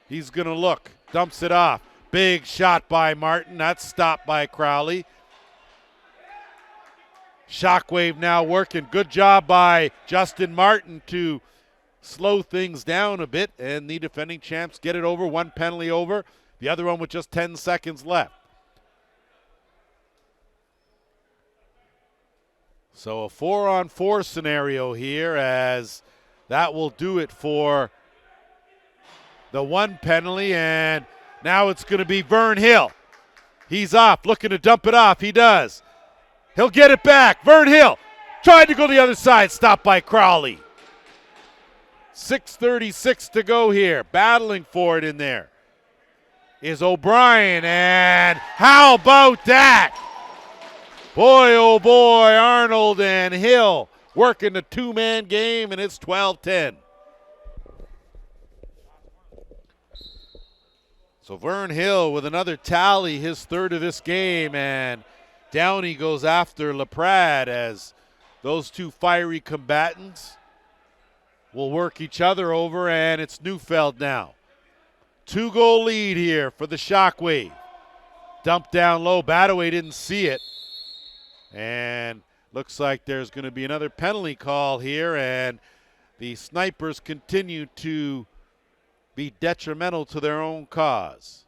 He's going to look, dumps it off. Big shot by Martin. That's stopped by Crowley. Shockwave now working. Good job by Justin Martin to slow things down a bit, and the defending champs get it over. One penalty over, the other one with just 10 seconds left. So a 4-on-4 scenario here, as that will do it for the one penalty, and now it's going to be Vern Hill. He's off, looking to dump it off. He does. He'll get it back. Vern Hill tried to go the other side, stopped by Crowley. 6:36 to go here. Battling for it in there is O'Brien, and how about that? Boy, oh boy, Arnold and Hill working the two-man game, and it's 12-10. So Vern Hill with another tally, his third of this game, and Downey goes after LaPrade as those two fiery combatants will work each other over, and it's Neufeld now. 2-goal lead here for the Shockwave. Dumped down low. Badaway didn't see it. And looks like there's going to be another penalty call here, and the Snipers continue to be detrimental to their own cause.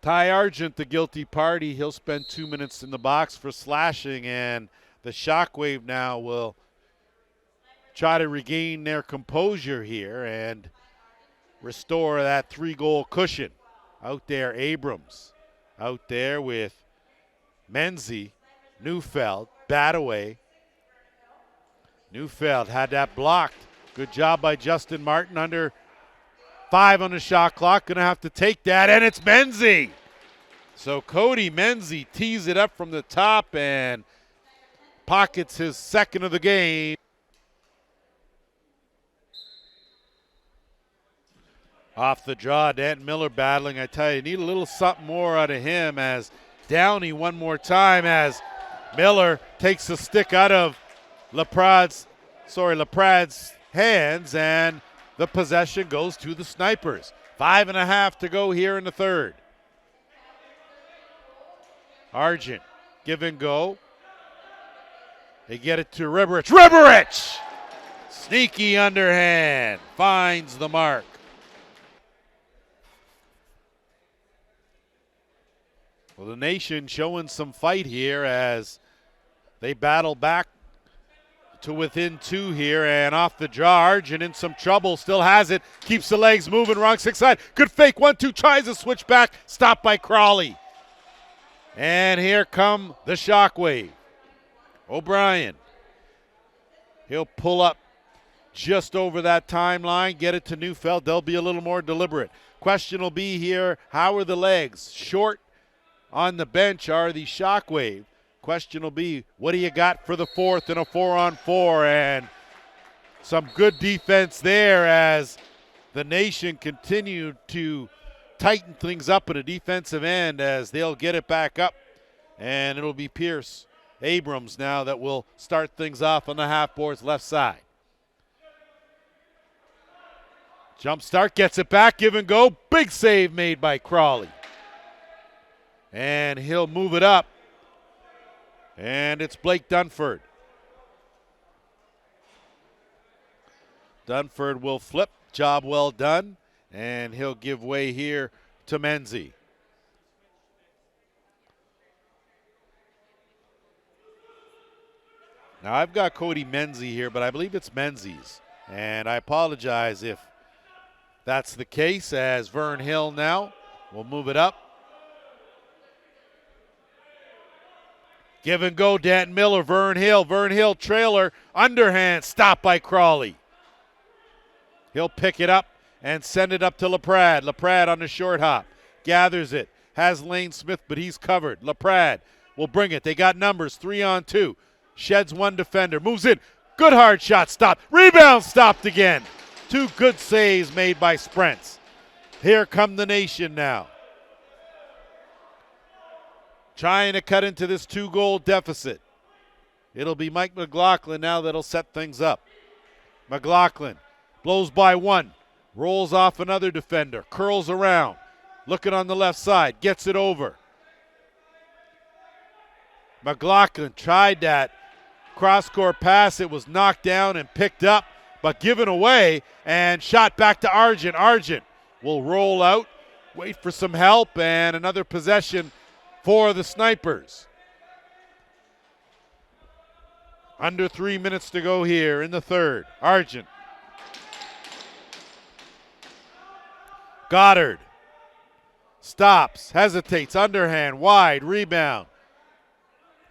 Ty Argent, the guilty party, he'll spend 2 minutes in the box for slashing, and the Shockwave now will try to regain their composure here and restore that 3-goal cushion. Out there, Abrams. Out there with Menzie, Neufeld, Badaway. Neufeld had that blocked. Good job by Justin Martin. Under 5 on the shot clock. Going to have to take that, and it's Menzie. So Cody Menzie tees it up from the top and pockets his second of the game. Off the draw, Danton Miller battling. I tell you, need a little something more out of him, as Downey one more time as Miller takes the stick out of LaPrade's hands, and the possession goes to the Snipers. 5.5 to go here in the third. Argent, give and go. They get it to Riberich. Riberich! Sneaky underhand, finds the mark. Well, the Nation showing some fight here as they battle back to within 2 here, and off the draw, Argent in some trouble, still has it, keeps the legs moving, wrong six side. Good fake, 1-2, tries to switch back, stopped by Crowley. And here come the Shockwave. O'Brien. He'll pull up just over that timeline, get it to Neufeld. They'll be a little more deliberate. Question will be here, how are the legs? Short on the bench are the Shockwave. Question will be, what do you got for the fourth in a 4-on-4? And some good defense there as the Nation continued to tighten things up at a defensive end as they'll get it back up. And it'll be Pierce Abrams now that will start things off on the half-board's left side. Jump start, gets it back, give and go. Big save made by Crowley. And he'll move it up. And it's Blake Dunford. Dunford will flip. Job well done. And he'll give way here to Menzie. Now I've got Cody Menzie here, but I believe it's Menzie's. And I apologize if that's the case, as Vern Hill now will move it up. Give and go, Danton Miller, Vern Hill trailer, underhand, stopped by Crowley. He'll pick it up and send it up to LaPrade. LaPrade on the short hop, gathers it, has Lane Smith, but he's covered. LaPrade will bring it. They got numbers, 3-on-2. Sheds one defender, moves in. Good hard shot, stopped. Rebound, stopped again. 2 good saves made by Sprents. Here come the Nation now. Trying to cut into this 2-goal deficit. It'll be Mike McLaughlin now that'll set things up. McLaughlin blows by one. Rolls off another defender, curls around, looking on the left side, gets it over. McLaughlin tried that cross-court pass. It was knocked down and picked up, but given away and shot back to Argent. Argent will roll out, wait for some help, and another possession for the Snipers. Under 3 minutes to go here in the third. Argent. Goddard stops, hesitates, underhand, wide, rebound.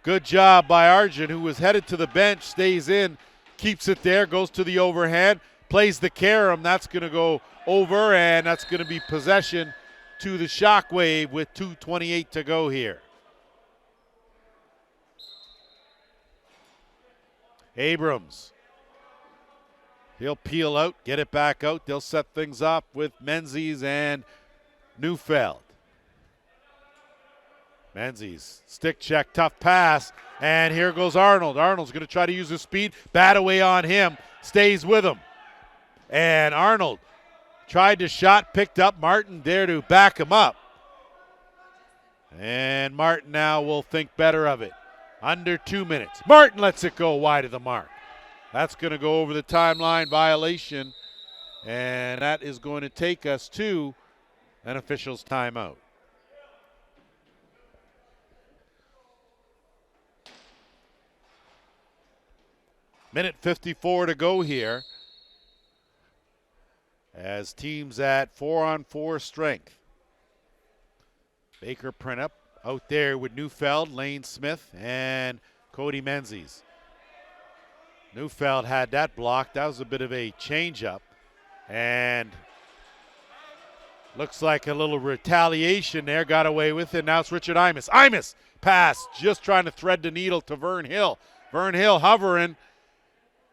Good job by Argent, who was headed to the bench, stays in, keeps it there, goes to the overhand, plays the carom. That's going to go over, and that's going to be possession to the Shockwave with 2:28 to go here. Abrams. He'll peel out, get it back out. They'll set things up with Menzies and Neufeld. Menzies, stick check, tough pass, and here goes Arnold. Arnold's going to try to use his speed. Bat away on him, stays with him. And Arnold tried to shot, picked up. Martin there to back him up. And Martin now will think better of it. Under 2 minutes. Martin lets it go wide of the mark. That's going to go over the timeline, violation, and that is going to take us to an official's timeout. Minute 54 to go here as teams at 4-on-4 strength. Baker Printup out there with Neufeld, Lane Smith, and Cody Menzies. Neufeld had that blocked. That was a bit of a change-up. And looks like a little retaliation there. Got away with it. Now it's Richard Imus. Imus pass, just trying to thread the needle to Vern Hill. Vern Hill hovering.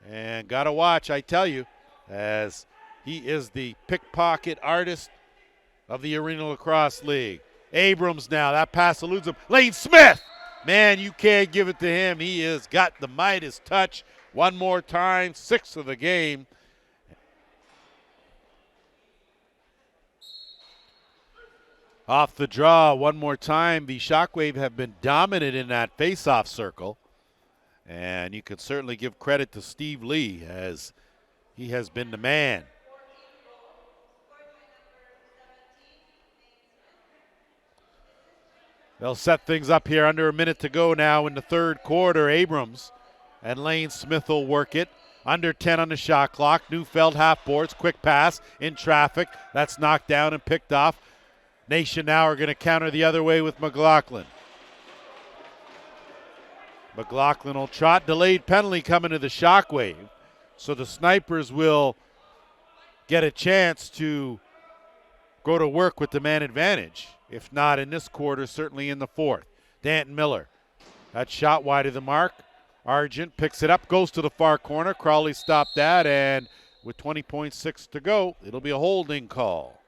And got to watch, I tell you, as he is the pickpocket artist of the Arena Lacrosse League. Abrams now. That pass eludes him. Lane Smith. Man, you can't give it to him. He has got the Midas touch. One more time, 6th of the game. Off the draw one more time. The Shockwave have been dominant in that face-off circle. And you can certainly give credit to Steve Lee as he has been the man. They'll set things up here under a minute to go now in the third quarter. Abrams and Lane Smith will work it. Under 10 on the shot clock. Neufeld half boards. Quick pass in traffic. That's knocked down and picked off. Nation now are going to counter the other way with McLaughlin. McLaughlin will trot. Delayed penalty coming to the Shockwave. So the Snipers will get a chance to go to work with the man advantage. If not in this quarter, certainly in the fourth. Danton Miller. That shot wide of the mark. Argent picks it up, goes to the far corner. Crawley stopped that, and with 20.6 to go, it'll be a holding call.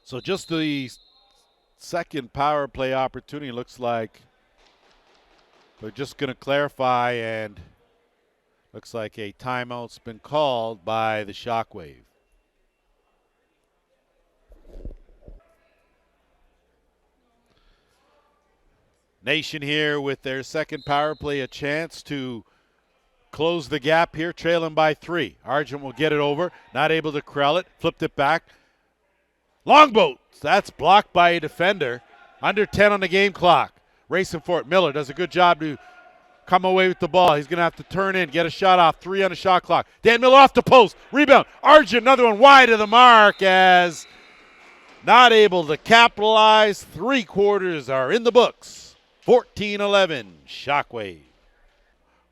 So just the second power play opportunity looks like they're just going to clarify, and looks like a timeout's been called by the Shockwave. Nation here with their second power play, a chance to close the gap here, trailing by 3. Argent will get it over, not able to corral it, flipped it back. Longboat, that's blocked by a defender. Under 10 on the game clock. Racing for it. Miller does a good job to come away with the ball. He's going to have to turn in, get a shot off. 3 on the shot clock. Dan Miller off the post. Rebound. Argent, another one wide of the mark as not able to capitalize. 3 quarters are in the books. 14-11, Shockwave.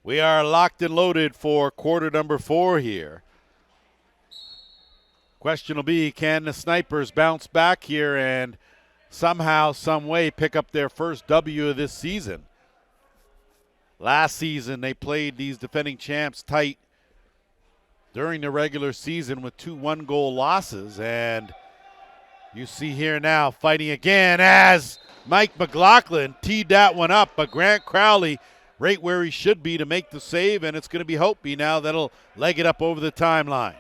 We are locked and loaded for quarter number 4 here. Question will be, can the Snipers bounce back here and somehow, some way pick up their first W of this season? Last season, they played these defending champs tight during the regular season with 2 one-goal losses. And you see here now fighting again as Mike McLaughlin teed that one up. But Grant Crowley right where he should be to make the save. And it's going to be Hopi now that'll leg it up over the timeline.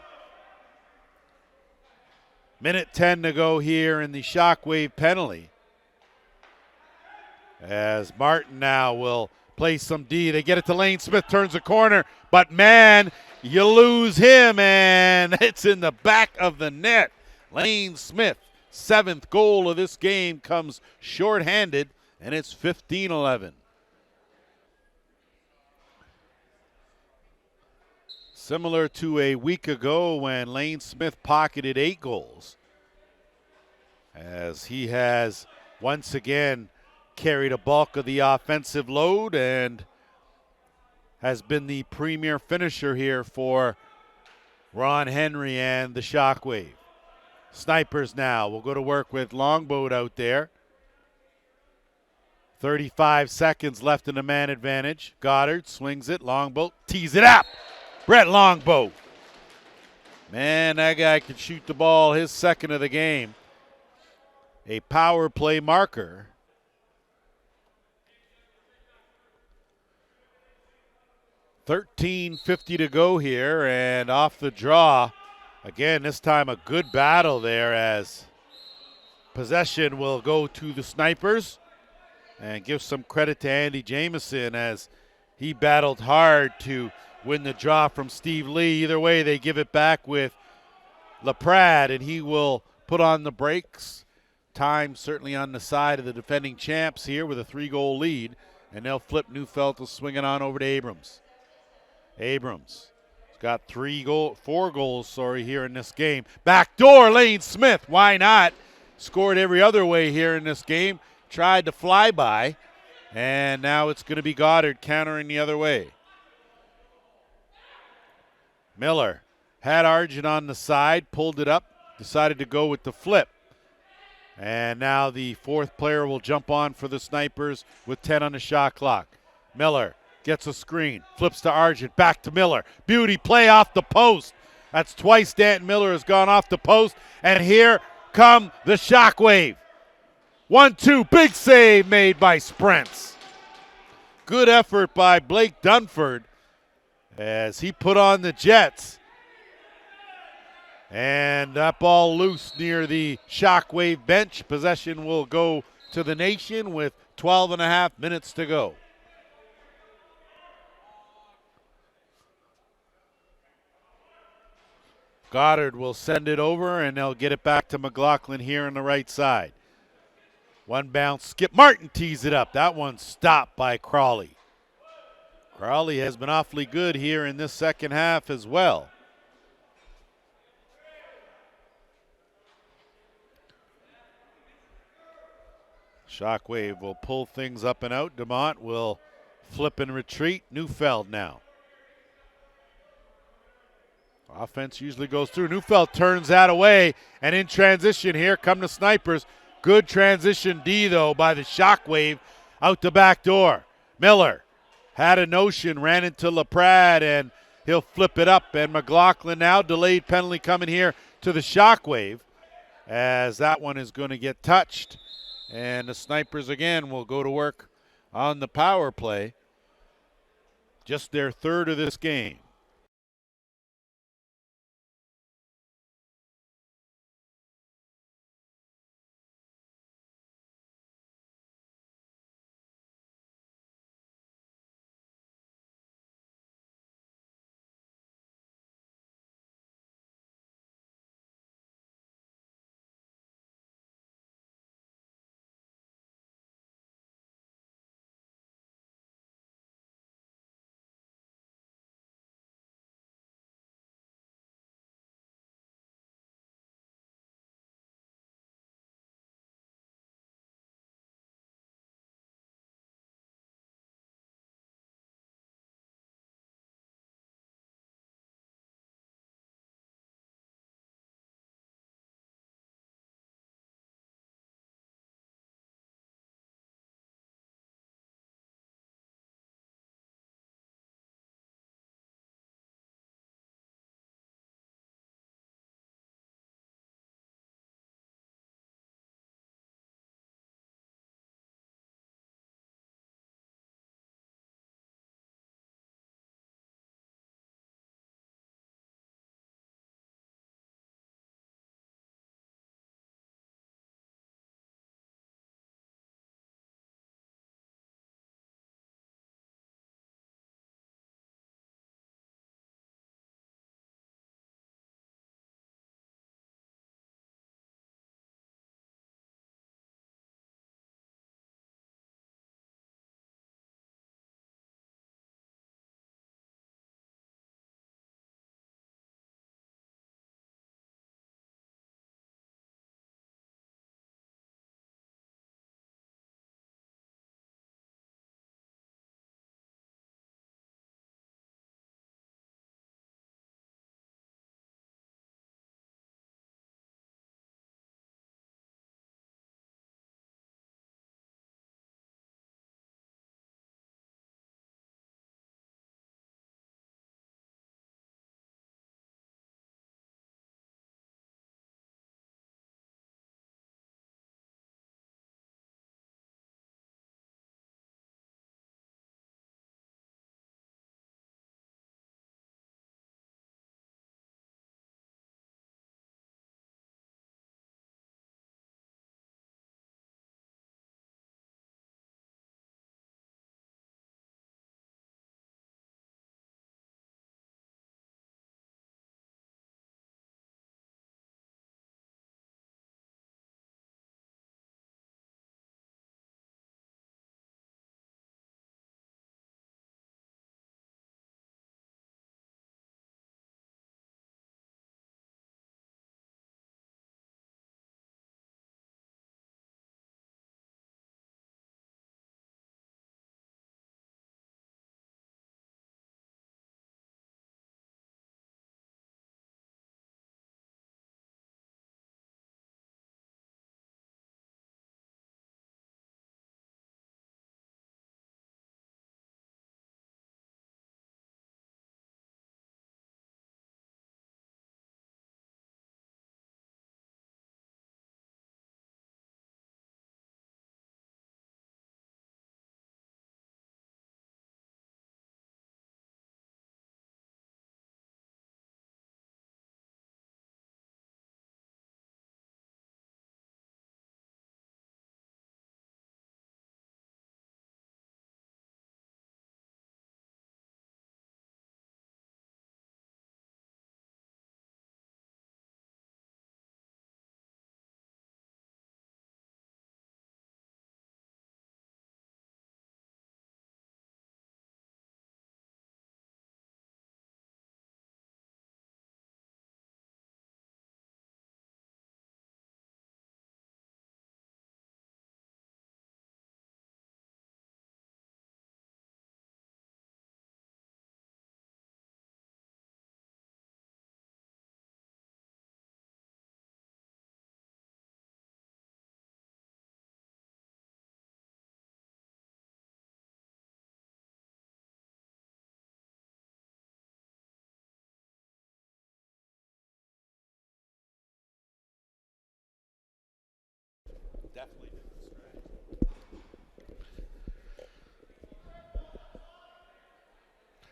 Minute 10 to go here in the Shockwave penalty. As Martin now will play some D. They get it to Lane Smith, turns the corner, but man, you lose him, and it's in the back of the net. Lane Smith, 7th goal of this game, comes shorthanded, and it's 15-11. Similar to a week ago when Lane Smith pocketed 8 goals, as he has once again carried a bulk of the offensive load and has been the premier finisher here for Ron Henry and the Shockwave. Snipers now will go to work with Longboat out there. 35 seconds left in the man advantage. Goddard swings it. Longboat tees it up. Brett Longboat. Man, that guy can shoot the ball, his 2nd of the game. A power play marker. $13.50 to go here, and off the draw. Again, this time a good battle there as possession will go to the Snipers. And give some credit to Andy Jamieson as he battled hard to win the draw from Steve Lee. Either way, they give it back with LaPrade, and he will put on the brakes. Time certainly on the side of the defending champs here with a 3-goal lead, and they'll flip Neufeld to swing it on over to Abrams. Abrams has got 4 goals here in this game. Backdoor, Lane Smith, why not? Scored every other way here in this game. Tried to fly by, and now it's going to be Goddard countering the other way. Miller had Argent on the side, pulled it up, decided to go with the flip. And now the 4th player will jump on for the Snipers with 10 on the shot clock. Miller gets a screen, flips to Argent, back to Miller. Beauty play off the post. That's twice Danton Miller has gone off the post. And here come the Shockwave. 1-2, big save made by Sprents. Good effort by Blake Dunford as he put on the Jets. And that ball loose near the Shockwave bench. Possession will go to the Nation with 12.5 minutes to go. Goddard will send it over, and they'll get it back to McLaughlin here on the right side. One bounce, Skip Martin tees it up. That one stopped by Crawley. Crawley has been awfully good here in this second half as well. Shockwave will pull things up and out. DeMont will flip and retreat. Neufeld now. Offense usually goes through. Neufeld turns that away, and in transition here come the Snipers. Good transition D, though, by the Shockwave out the back door. Miller had a notion, ran into LaPrade, and he'll flip it up. And McLaughlin now, delayed penalty coming here to the Shockwave, as that one is going to get touched. And the Snipers again will go to work on the power play. Just their 3rd of this game.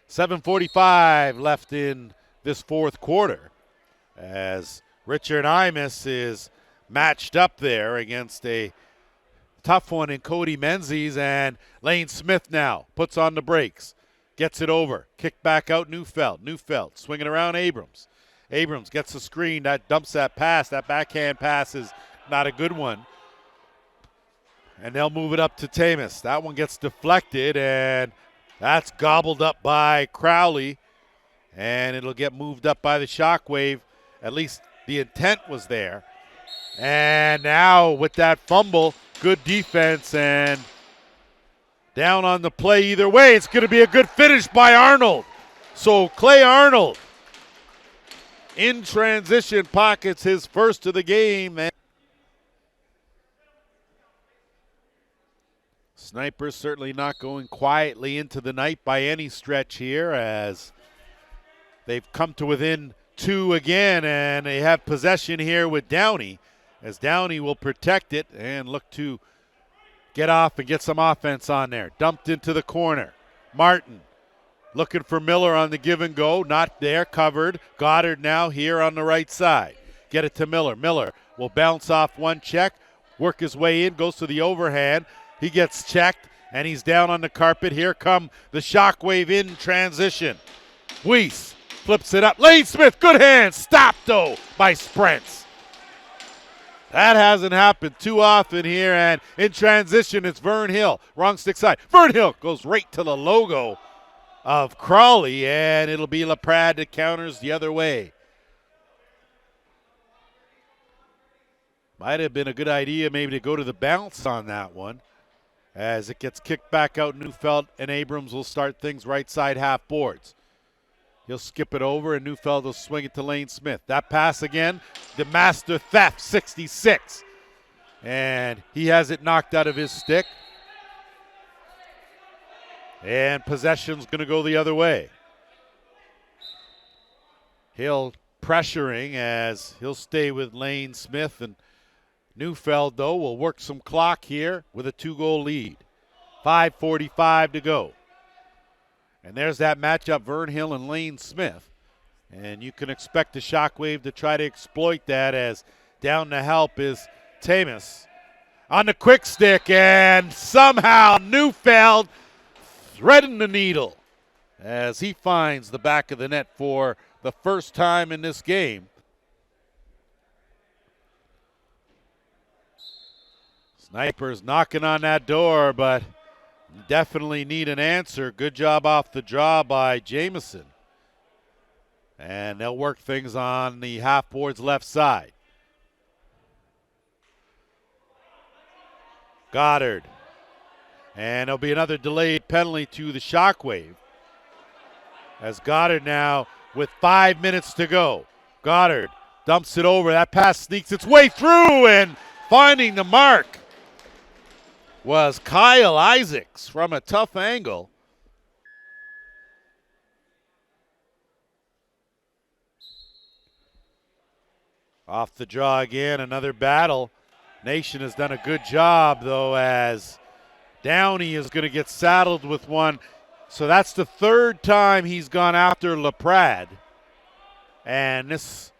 .7:45 left in this fourth quarter as Richard Imus is matched up there against a tough one in Cody Menzies, and Lane Smith now puts on the brakes, gets it over, kick back out Neufeld swinging around Abrams. Abrams gets the screen, that dumps that pass, that backhand pass is not a good one. And they'll move it up to Tamus. That one gets deflected, and that's gobbled up by Crowley, and it'll get moved up by the Shockwave. At least the intent was there. And now with that fumble, good defense, and down on the play either way. It's going to be a good finish by Arnold. So Clay Arnold in transition pockets his first of the game. And Snipers certainly not going quietly into the night by any stretch here, as they've come to within 2 again, and they have possession here with Downey, as Downey will protect it and look to get off and get some offense on there. Dumped into the corner. Martin looking for Miller on the give and go. Not there, covered. Goddard now here on the right side. Get it to Miller. Miller will bounce off one check, work his way in, goes to the overhand. He gets checked, and he's down on the carpet. Here come the Shockwave in transition. Weiss flips it up. Lane Smith, good hand. Stopped, though, by Sprents. That hasn't happened too often here, and in transition, it's Vern Hill. Wrong stick side. Vern Hill goes right to the logo of Crawley, and it'll be LaPrade that counters the other way. Might have been a good idea maybe to go to the bounce on that one, as it gets kicked back out. Neufeld and Abrams will start things right side half boards. He'll skip it over, and Neufeld will swing it to Lane Smith. That pass again, the master theft, 66. And he has it knocked out of his stick. And possession's going to go the other way. Hill pressuring as he'll stay with Lane Smith, and Neufeld, though, will work some clock here with a 2-goal lead. 5:45 to go. And there's that matchup, Vern Hill and Lane Smith. And you can expect the Shockwave to try to exploit that, as down to help is Tamus. On the quick stick, and somehow Neufeld threading the needle as he finds the back of the net for the first time in this game. Snipers knocking on that door, but definitely need an answer. Good job off the draw by Jamison. And they'll work things on the half board's left side. Goddard. And there'll be another delayed penalty to the Shockwave, as Goddard now with 5 minutes to go. Goddard dumps it over. That pass sneaks its way through, and finding the mark was Kyle Isaacs from a tough angle. Off the draw again, another battle. Nation has done a good job, though, as Downey is going to get saddled with one. So that's the third time he's gone after LaPrade. And this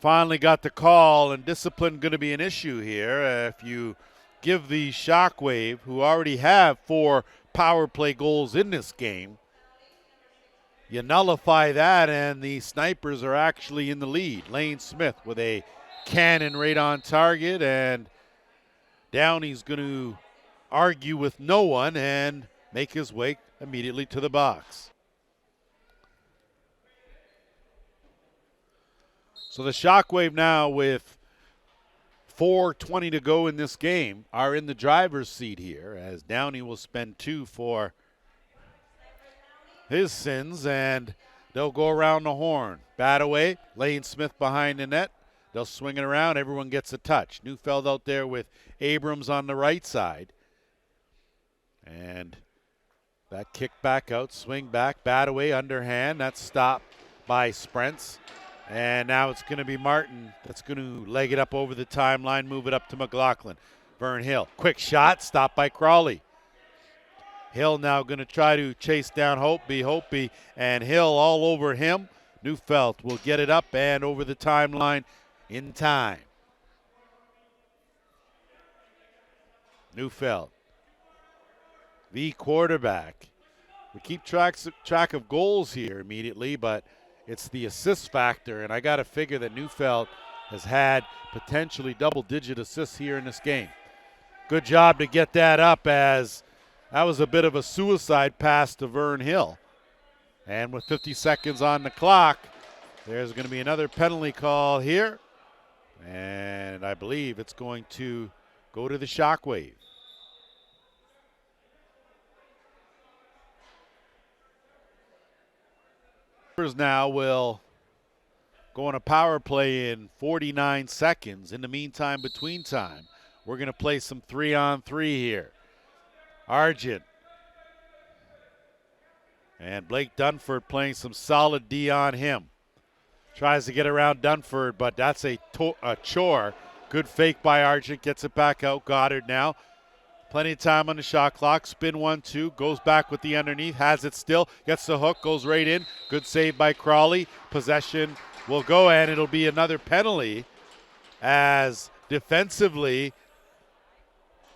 finally got the call, and discipline going to be an issue here. If you give the Shockwave, who already have 4 power play goals in this game, you nullify that, and the Snipers are actually in the lead. Lane Smith with a cannon right on target, and Downey's going to argue with no one and make his way immediately to the box. So the Shockwave now, with 4:20 to go in this game, are in the driver's seat here, as Downey will spend 2 for his sins, and they'll go around the horn. Bat away, Lane Smith behind the net. They'll swing it around. Everyone gets a touch. Neufeld out there with Abrams on the right side. And that kick back out, swing back, bat away, underhand. That's stopped by Sprents. And now it's going to be Martin that's going to leg it up over the timeline, move it up to McLaughlin. Vern Hill, quick shot, stopped by Crawley. Hill now going to try to chase down Hope, and Hill all over him. Neufeld will get it up and over the timeline in time. Neufeld, the quarterback. We keep track of goals here immediately, but it's the assist factor, and I got to figure that Neufeld has had potentially double-digit assists here in this game. Good job to get that up, as that was a bit of a suicide pass to Vern Hill. And with 50 seconds on the clock, there's going to be another penalty call here, and I believe it's going to go to the Shockwave. Now will go on a power play in 49 seconds. In the meantime, between time, we're going to play some 3-on-3 here. Argent and Blake Dunford playing some solid D on him. Tries to get around Dunford, but that's a chore. Good fake by Argent, gets it back out. Goddard now. Plenty of time on the shot clock. Spin 1-2, goes back with the underneath, has it still, gets the hook, goes right in. Good save by Crawley. Possession will go, and it'll be another penalty, as defensively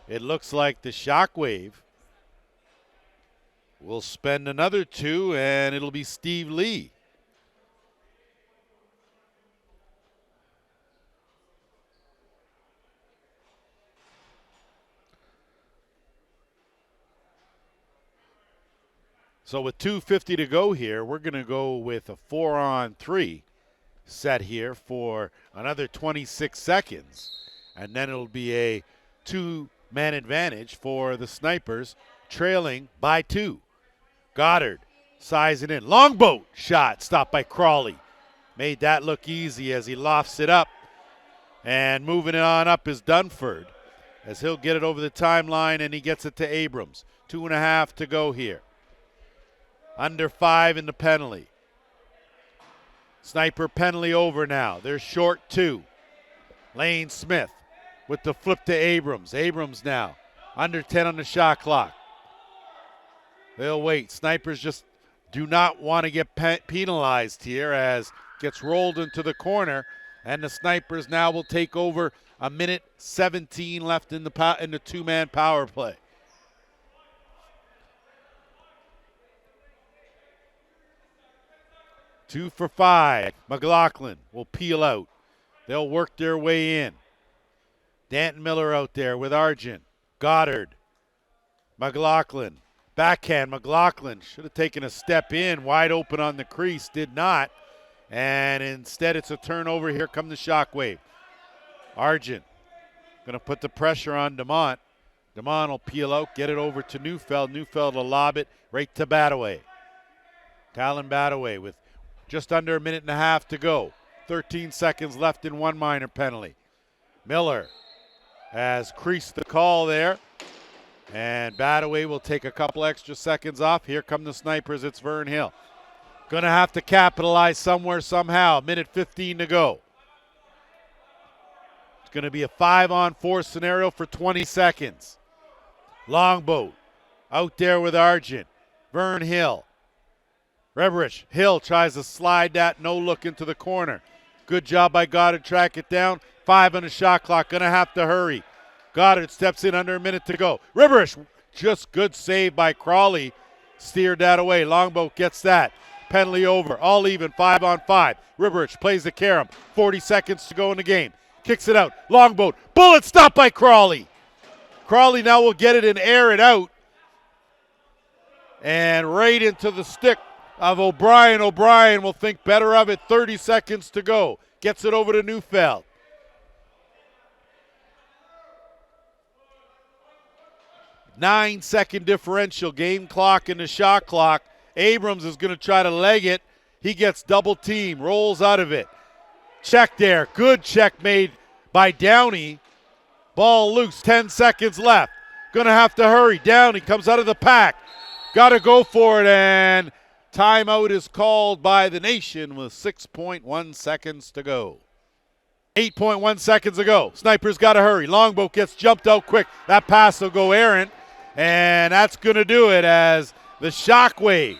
it looks like the Shockwave will spend another 2, and it'll be Steve Lee. So with 2:50 to go here, we're going to go with a 4-on-3 set here for another 26 seconds. And then it'll be a 2-man advantage for the Snipers, trailing by 2. Goddard sizing in. Longboat shot stopped by Crawley. Made that look easy as he lofts it up. And moving it on up is Dunford, as he'll get it over the timeline, and he gets it to Abrams. 2.5 to go here. Under 5 in the penalty. Sniper penalty over now. They're short 2. Lane Smith with the flip to Abrams. Abrams now under 10 on the shot clock. They'll wait. Snipers just do not want to get penalized here, as gets rolled into the corner, and the Snipers now will take over. 1:17 left in the 2-man power play. Two for 5. McLaughlin will peel out. They'll work their way in. Danton Miller out there with Argent. Goddard. McLaughlin. Backhand. McLaughlin should have taken a step in. Wide open on the crease. Did not. And instead it's a turnover. Here come the Shockwave. Argent going to put the pressure on DeMont. DeMont will peel out. Get it over to Neufeld. Neufeld will lob it right to Badaway. Talon Badaway with just under 1.5 minutes to go. 13 seconds left in 1 minor penalty. Miller has creased the call there, and Badaway will take a couple extra seconds off. Here come the Snipers. It's Vern Hill. Going to have to capitalize somewhere, somehow. 1:15 to go. It's going to be a 5-on-4 scenario for 20 seconds. Longboat out there with Argent. Vern Hill. Rebrich, Hill tries to slide that, no look into the corner. Good job by Goddard, track it down. 5 on the shot clock, gonna have to hurry. Goddard steps in under 1 minute to go. Rebrich, just good save by Crawley. Steered that away, Longboat gets that. Penalty over, all even, 5-on-5. Rebrich plays the carom, 40 seconds to go in the game. Kicks it out, Longboat, bullet stopped by Crawley. Crawley now will get it and air it out. And right into the stick of O'Brien. O'Brien will think better of it. 30 seconds to go. Gets it over to Neufeld. Nine-second differential. Game clock and the shot clock. Abrams is going to try to leg it. He gets double team. Rolls out of it. Check there. Good check made by Downey. Ball loose. 10 seconds left. Going to have to hurry. Downey comes out of the pack. Got to go for it, and timeout is called by the Nation with 6.1 seconds to go. 8.1 seconds ago. Snipers got to hurry. Longboat gets jumped out quick. That pass will go errant, and that's going to do it as the Shockwave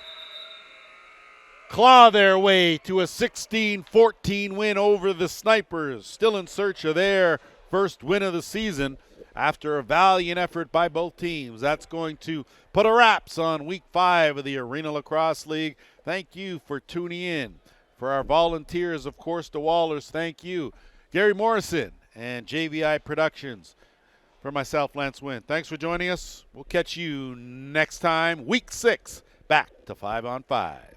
claw their way to a 16-14 win over the Snipers, still in search of their first win of the season after a valiant effort by both teams. That's going to put a wraps on Week 5 of the Arena Lacrosse League. Thank you for tuning in. For our volunteers, of course, the Wallers, thank you. Gary Morrison and JVI Productions. For myself, Lance Wynn, thanks for joining us. We'll catch you next time, Week 6, back to 5 on 5.